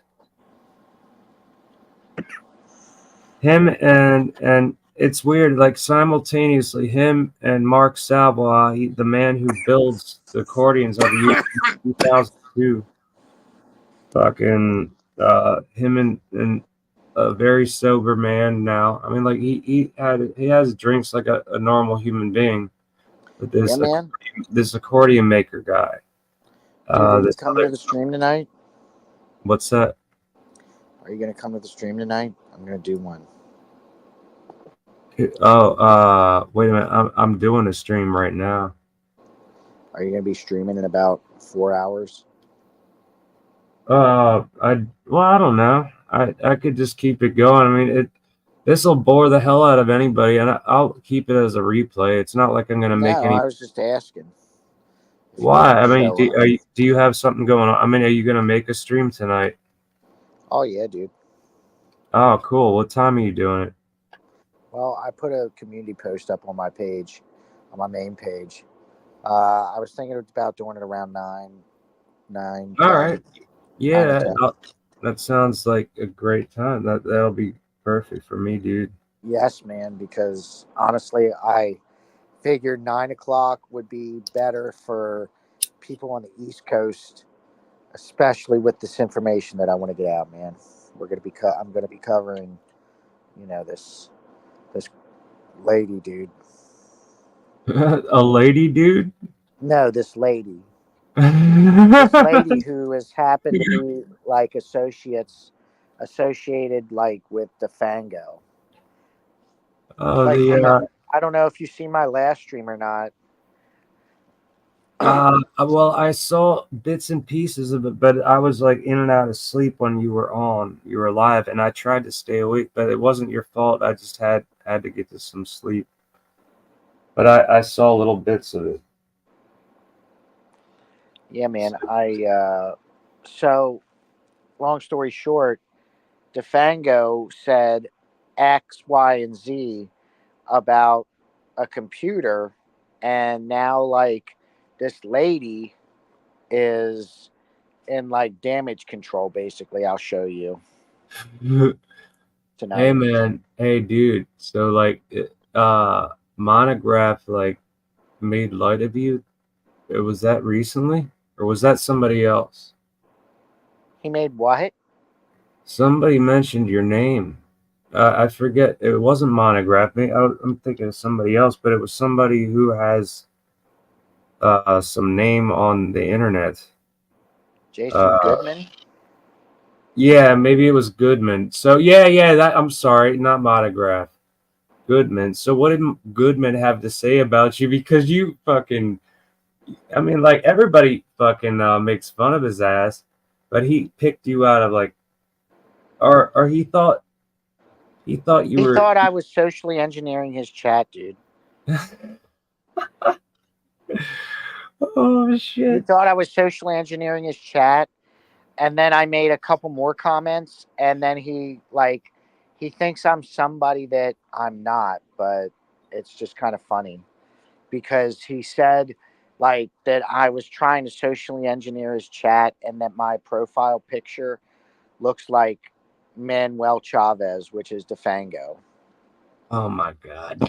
Him and it's weird, like simultaneously, him and Mark Savoy, the man who builds the accordions of the year 2002, fucking him and a very sober man now. I mean, like he has drinks like a normal human being, but Yeah, man. this accordion maker guy. Dude, are you This coming to other the stream tonight? What's that? Are you gonna come to the stream tonight? I'm gonna do one. Oh, wait a minute. I'm doing a stream right now. Are you gonna be streaming in about 4 hours? I don't know. I could just keep it going. I mean, this will bore the hell out of anybody, and I'll keep it as a replay. It's not like I'm gonna make No, any. I was just asking if you were Why? gonna I mean, show up. do you have something going on? I mean, are you gonna make a stream tonight? Oh yeah, dude. Oh, cool. What time are you doing it? Well, I put a community post up on my page, on my main page. I was thinking about doing it around 9, All 10, right. 9 or Yeah, 10. that sounds like a great time. That'll be perfect for me, dude. Yes, man. Because honestly, I figured 9 o'clock would be better for people on the East Coast, especially with this information that I want to get out, man. I'm gonna be covering, this lady, dude. A lady, dude. No, this lady who has happened to be like associated like with the Fango. Oh, Like the I don't know if you see my last stream or not. well, I saw bits and pieces of it, but I was like in and out of sleep when you were live, and I tried to stay awake, but it wasn't your fault. I just had to get to some sleep. But I saw little bits of it. Yeah, man. So long story short, DeFango said X, Y, and Z about a computer, and now like this lady is in like damage control. Basically, I'll show you tonight. Hey man, hey dude. So like, Monograph like made light of you. Was that recently, or was that somebody else? He made what? Somebody mentioned your name. I forget. It wasn't Monograph. I'm thinking of somebody else, but it was somebody who has some name on the internet. Jason Uh, Goodman. yeah, maybe it was Goodman. So yeah. That I'm sorry, not Monograph. Goodman. So what did Goodman have to say about you? Because you fucking, I mean, like everybody fucking makes fun of his ass, but he picked you out of like, or he thought you He were. thought I was socially engineering his chat, dude. Oh He shit. thought I was socially engineering his chat, and then I made a couple more comments, and then he thinks I'm somebody that I'm not, but it's just kind of funny because he said like that I was trying to socially engineer his chat and that my profile picture looks like Manuel Chavez, which is DeFango. Oh my god.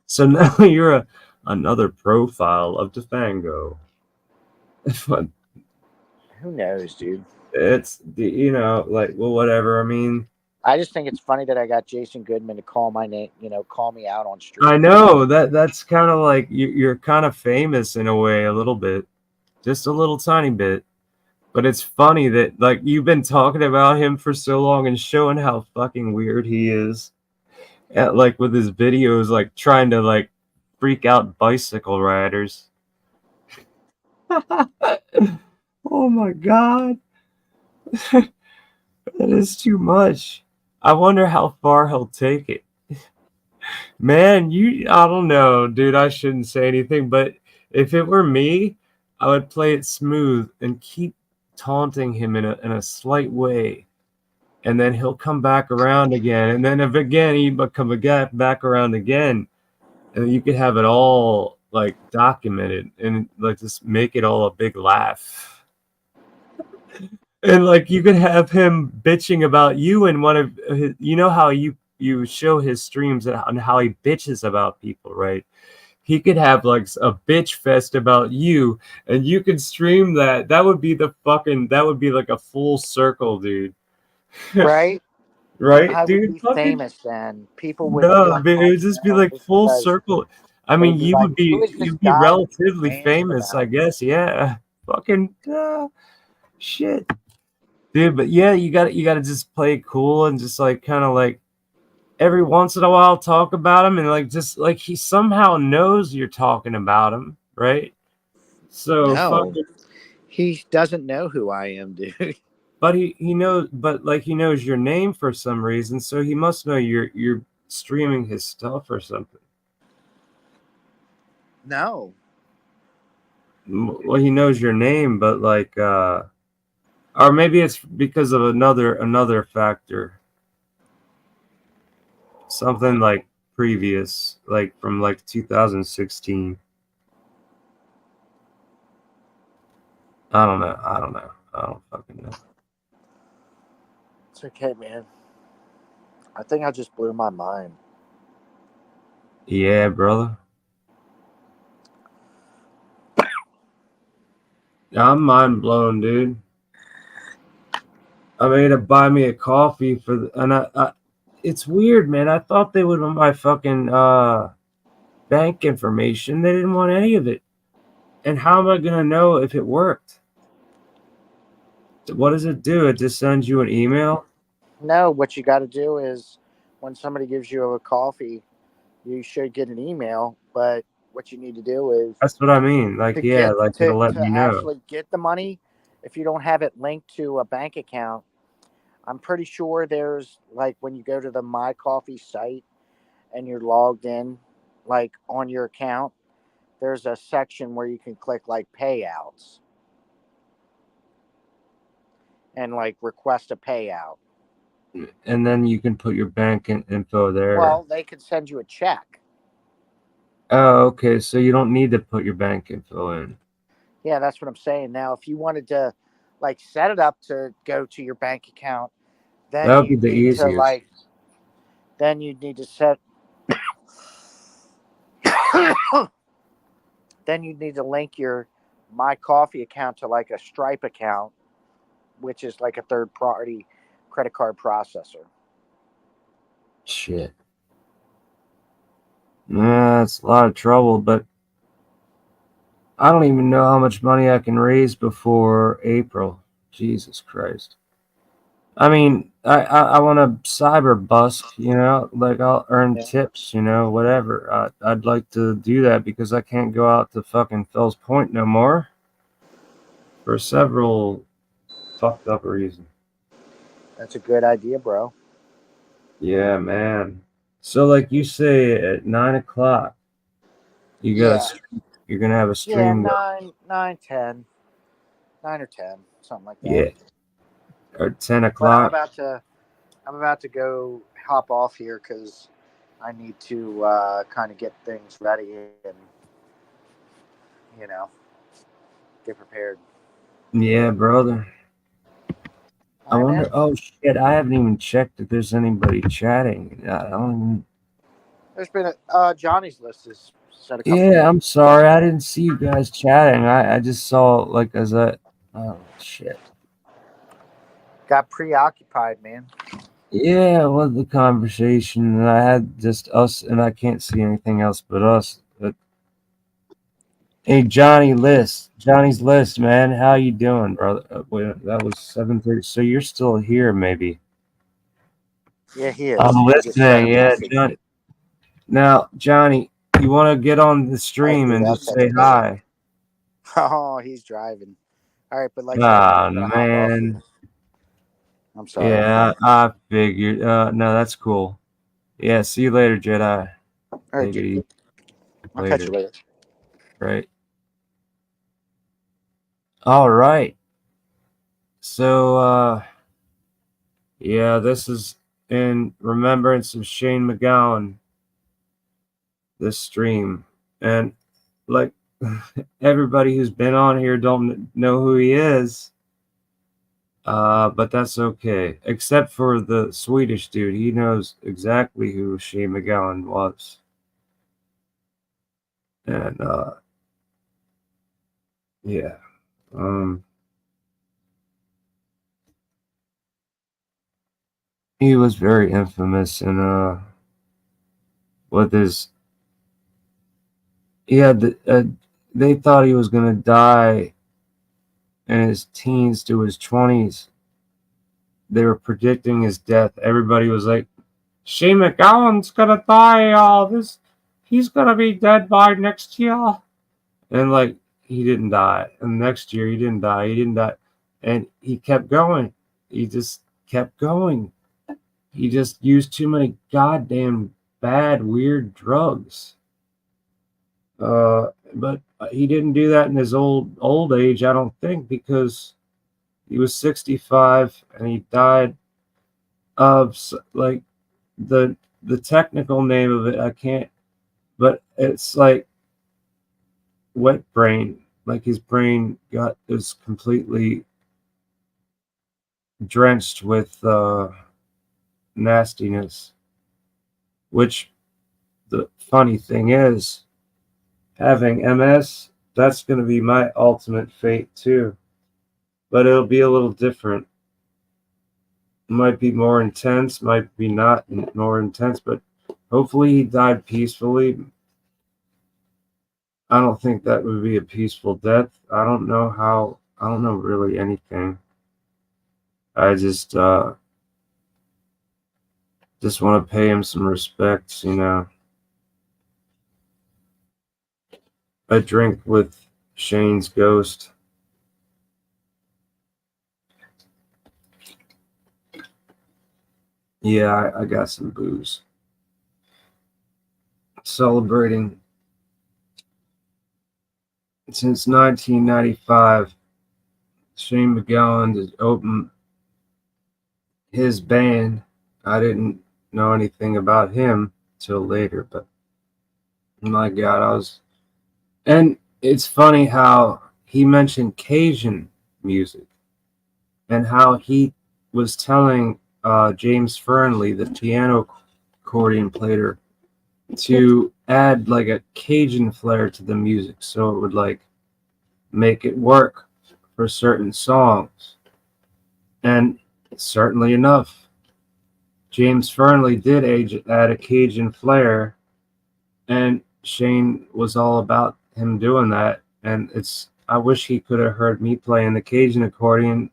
So now you're another profile of Defango. Who knows, dude? It's like, well, whatever. I mean, I just think it's funny that I got Jason Goodman to call my name, call me out on I stream. know that's kind of like you're kind of famous in a way, a little bit, just a little tiny bit. But it's funny that like you've been talking about him for so long and showing how fucking weird he is, like with his videos, like trying to like freak out bicycle riders. Oh my god, that is too much. I wonder how far he'll take it. Man, I don't know, dude. I shouldn't say anything, but if it were me, I would play it smooth and keep taunting him in a slight way, and then he'll come back around again, and then if again he come again back around again, and you could have it all like documented and like just make it all a big laugh. And like you could have him bitching about you in one of his, how you show his streams and how he bitches about people, right? He could have like a bitch fest about you, and you could stream that. That would be like a full circle, dude. Right? Right, I would dude? be Fucking famous then. People would no, become but it my would just be like fans full because circle. I they'd mean, be like, "Who is this you'd be guy that he's relatively ranting famous, I about?" guess. Yeah, fucking shit, dude. But yeah, you got to just play it cool and just like kind of like every once in a while talk about him and like just like he somehow knows you're talking about him, right? So No, fucking, he doesn't know who I am, dude. but he knows, but like he knows your name for some reason, so he must know you're streaming his stuff or something. No, Well, he knows your name, but like, or maybe it's because of another factor, something like previous, like from like 2016. I don't know. I don't fucking know. it's okay, man. I think I just blew my mind. Yeah, brother. I'm mind blown, dude. I made it buy me a coffee and it's weird, man. I thought they would want my fucking bank information. They didn't want any of it. And how am I gonna know if it worked? What does it do? It just sends you an email? No, what you got to do is when somebody gives you a coffee, you should get an email. But what you need to do is That's what I mean. Like, to yeah, get like to it'll let to me know. actually get the money. If you don't have it linked to a bank account, I'm pretty sure there's like when you go to the My Coffee site and you're logged in, like on your account, there's a section where you can click like payouts. and like request a payout. And then you can put your bank info there. Well, they could send you a check. Oh, okay. So you don't need to put your bank info in. Yeah, that's what I'm saying. Now, if you wanted to like set it up to go to your bank account, That then would be you the need to easiest. then you'd need to set then you'd need to link your My Coffee account to like a Stripe account, which is like a third party credit card processor. Shit. Yeah, it's a lot of trouble, but I don't even know how much money I can raise before April. Jesus Christ. I mean, I want to cyber busk, like I'll earn Yeah. tips, whatever. I'd like to do that because I can't go out to fucking Fells Point no more for several fucked up reasons. That's a good idea, bro. Yeah, man. So, like you say, at 9 o'clock, Yeah. you're gonna have a Yeah, stream. 9 or 10, something like that. Yeah, or 10 But o'clock. I'm about to go hop off here because I need to kind of get things ready and you know get prepared. Yeah, brother. All I right, wonder. man. Oh shit! I haven't even checked if there's anybody chatting. I don't even. There's been Johnny's list is said a couple Yeah, people. I'm sorry. I didn't see you guys chatting. I just saw like as a. Oh shit. Got preoccupied, man. Yeah, well, the conversation and I had just us, and I can't see anything else but us. But hey, Johnny's list, man. How you doing, brother? Wait, that was 7:30. So you're still here, maybe? Yeah, he is. I'm I just read a listening. Yeah, message. Johnny. Now, Johnny, you want to get on the I stream see. and I'll just catch say you later. hi? Oh, he's driving. All right, but like I said, man, Ah, I gotta hop off man. here. I'm sorry. Yeah, I figured. No, that's cool. Yeah, see you later, Jedi. All right, Take it dude. easy I'll catch you later. later. Right. All right. So, yeah, this is in remembrance of Shane MacGowan, this stream. And like everybody who's been on here don't know who he is. But that's okay. Except for the Swedish dude. He knows exactly who Shane MacGowan was. And yeah. He was very infamous and with his they thought he was gonna die in his teens to his 20s. They were predicting his death. Everybody was like, Shane MacGowan's gonna die, he's gonna be dead by next year. And like he didn't die. And next year he didn't die. He didn't die. And he kept going. He just kept going. He just used too many goddamn bad, weird drugs. But he didn't do that in his old age, I don't think, because he was 65 and he died of like the technical name of it I can't, but it's like wet brain. Like his brain is completely drenched with nastiness. Which the funny thing is, having MS, that's going to be my ultimate fate too. But it'll be a little different. Might be more intense, might be not more intense, but hopefully he died peacefully. I don't think that would be a peaceful death. I don't know really anything. I just want to pay him some respects, A drink with Shane's ghost. Yeah, I got some booze. Celebrating since 1995, Shane MacGowan has his band. I didn't know anything about him till later, but my God, and it's funny how he mentioned Cajun music and how he was telling James Fernley, the piano accordion player, to add like a Cajun flair to the music so it would like make it work for certain songs. And certainly enough, James Fernley did add a Cajun flair, and Shane was all about him doing that. And I wish he could have heard me playing the Cajun accordion,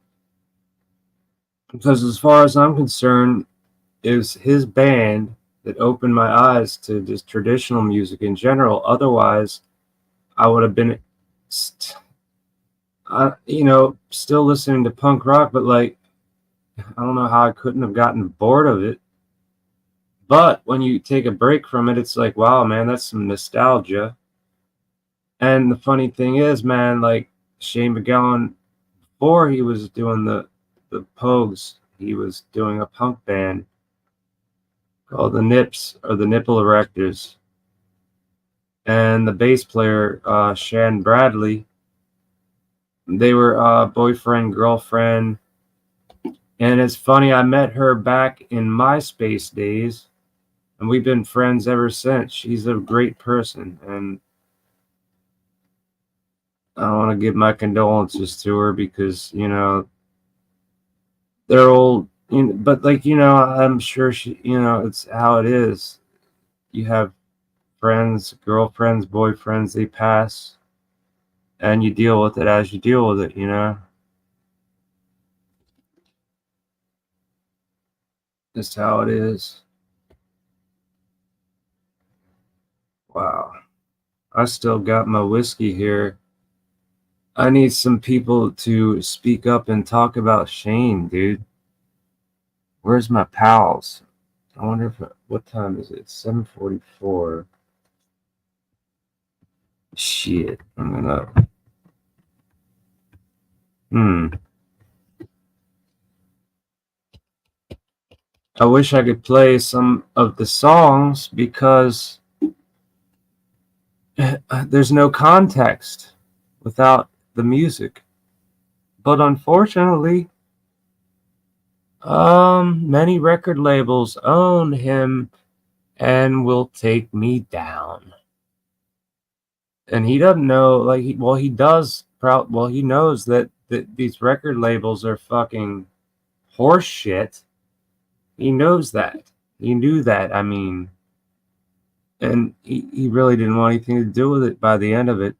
because as far as I'm concerned, it was his band that opened my eyes to just traditional music in general. Otherwise, I would have been, still listening to punk rock, but like, I don't know how I couldn't have gotten bored of it. But when you take a break from it, it's like, wow, man, that's some nostalgia. And the funny thing is, man, like Shane MacGowan, before he was doing the Pogues, he was doing a punk band called the Nips, or the Nipple Erectors. And the bass player, Shan Bradley, they were boyfriend, girlfriend. And it's funny, I met her back in MySpace days, and we've been friends ever since. She's a great person, and I want to give my condolences to her because, they're old, but like, I'm sure it's how it is. You have friends, girlfriends, boyfriends, they pass, and you deal with it as you deal with it. Just how it is. Wow. I still got my whiskey here. I need some people to speak up and talk about Shane, dude. Where's my pals? I wonder what time is it? 7:44. Shit. I'm gonna. I wish I could play some of the songs because there's no context without the music. But unfortunately, many record labels own him and will take me down. And he doesn't know, like, he does. He knows that these record labels are fucking horse shit. He knows that. He knew that. I mean, and he really didn't want anything to do with it by the end of it.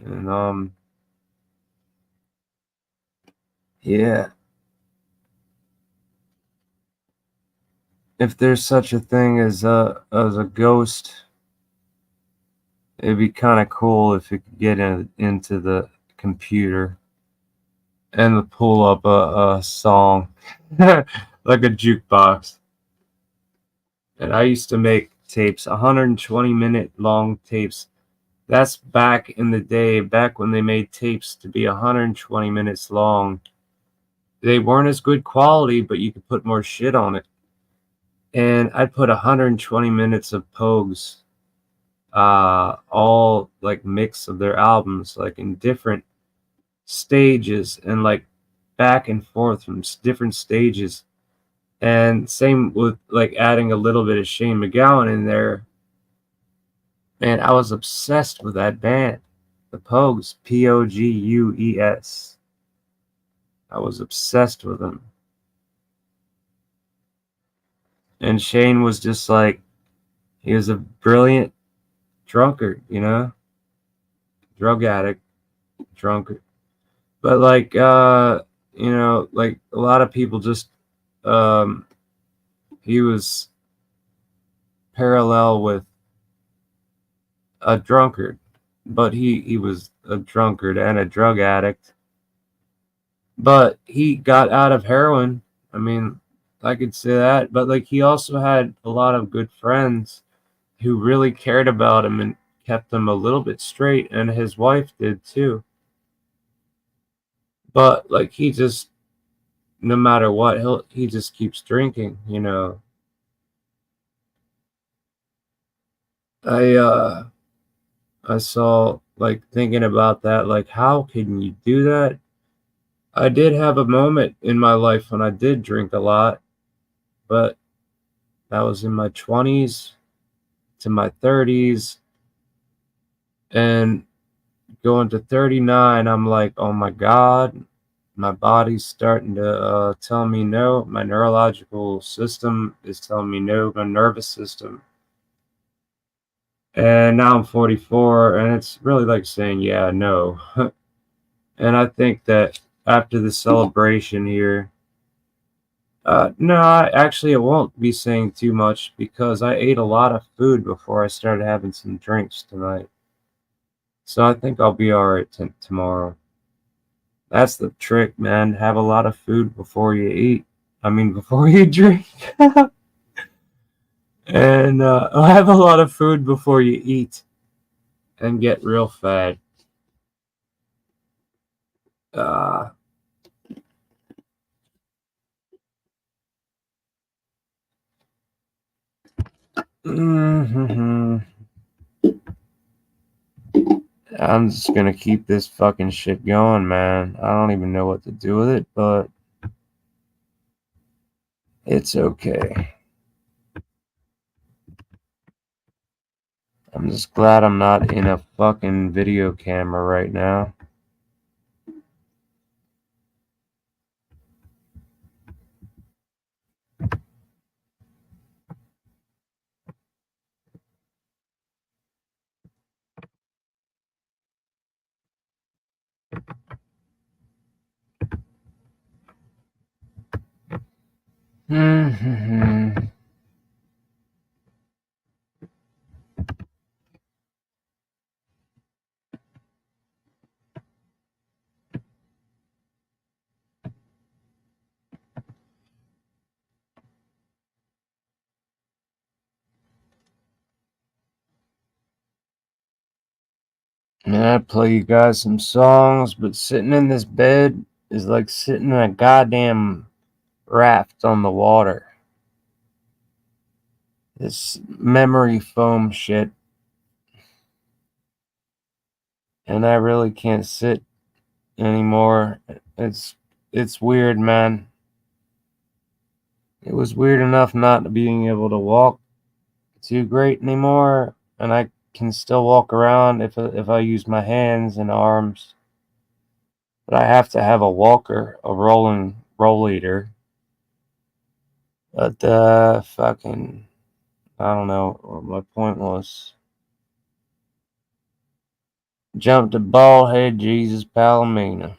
And yeah. If there's such a thing as a ghost, it'd be kind of cool if it could get into the computer and pull up a song like a jukebox. And I used to make tapes, 120-minute long tapes. That's back in the day, back when they made tapes to be 120 minutes long. They weren't as good quality, but you could put more shit on it. And I'd put 120 minutes of Pogues, all like mix of their albums, like in different stages and like back and forth from different stages. And same with like adding a little bit of Shane MacGowan in there. Man, I was obsessed with that band, the Pogues, Pogues. I was obsessed with them. And Shane was just like, he was a brilliant drunkard, drug addict, drunkard. But like, like a lot of people just, he was parallel with a drunkard, but he was a drunkard and a drug addict. But he got out of heroin. I mean, I could say that. But like, he also had a lot of good friends who really cared about him and kept him a little bit straight, and his wife did too. But like, he just no matter what, he just keeps drinking, I saw, like, thinking about that, like, how can you do that? I did have a moment in my life when I did drink a lot, but that was in my 20s to my 30s, and going to 39, I'm like, oh my God, my body's starting to tell me no. My neurological system is telling me no, my nervous system. And now I'm 44, and it's really like saying, yeah, no. And I think that after the celebration here, no, actually, it won't be saying too much because I ate a lot of food before I started having some drinks tonight. So I think I'll be all right tomorrow. That's the trick, man. Have a lot of food before you eat. I mean, before you drink. And have a lot of food before you eat and get real fat. Uh, I'm just gonna keep this fucking shit going, man. I don't even know what to do with it, but it's okay. I'm just glad I'm not in a fucking video camera right now. Man, I play you guys some songs, but sitting in this bed is like sitting in a goddamn raft on the water. This memory foam shit. And I really can't sit anymore. It's weird, man. It was weird enough not being able to walk too great anymore, and I can still walk around if I use my hands and arms. But I have to have a walker, a roll eater. But fucking, I don't know what my point was. Jump to bald head Jesus Palomino.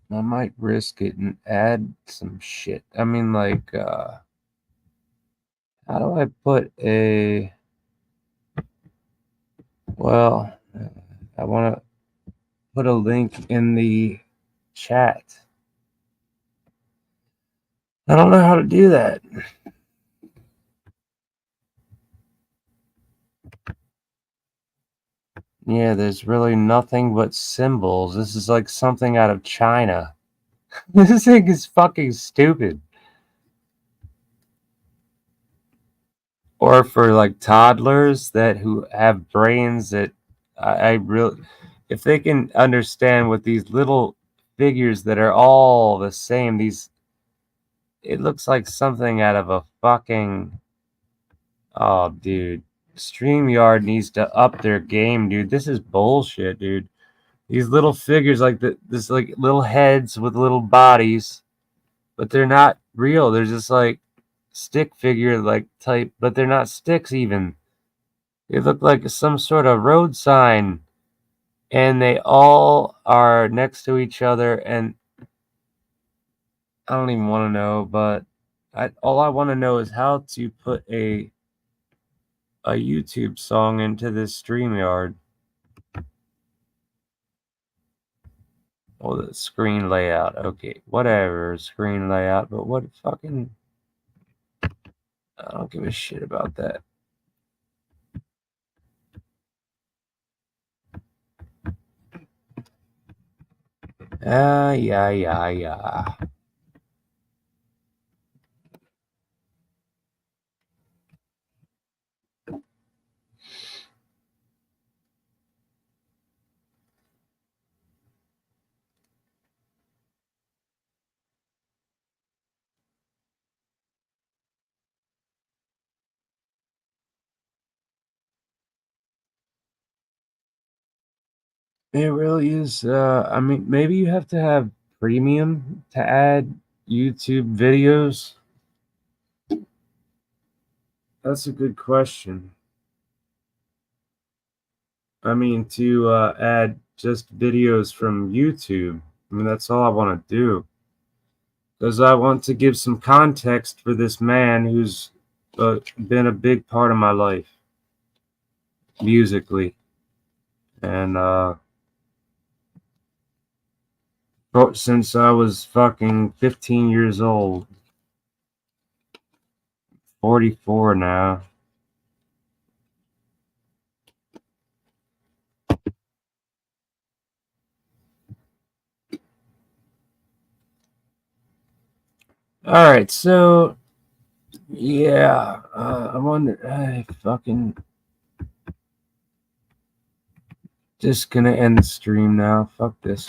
I might risk it and add some shit. I mean, like, how do I put a... Well, I want to put a link in the chat. I don't know how to do that. Yeah, there's really nothing but symbols. This is like something out of China. This thing is fucking stupid. Or for like toddlers who have brains that I really, if they can understand what these little figures that are all the same, it looks like something out of a fucking, oh dude, StreamYard needs to up their game, dude. This is bullshit, dude. These little figures, like this, like little heads with little bodies, but they're not real. They're just like stick figure like type, but they're not sticks even. They look like some sort of road sign, and they all are next to each other. And I don't even want to know, but All I want to know is how to put a YouTube song into this StreamYard. Oh, the screen layout. Okay, whatever, screen layout, but what fucking... I don't give a shit about that. Yeah. It really is. I mean, maybe you have to have premium to add YouTube videos. That's a good question. I mean, to add just videos from YouTube. I mean, that's all I want to do. Because I want to give some context for this man who's been a big part of my life musically. And since I was fucking 15 years old. 44 now. All right, so yeah, I wonder. I fucking just gonna end the stream now. Fuck this.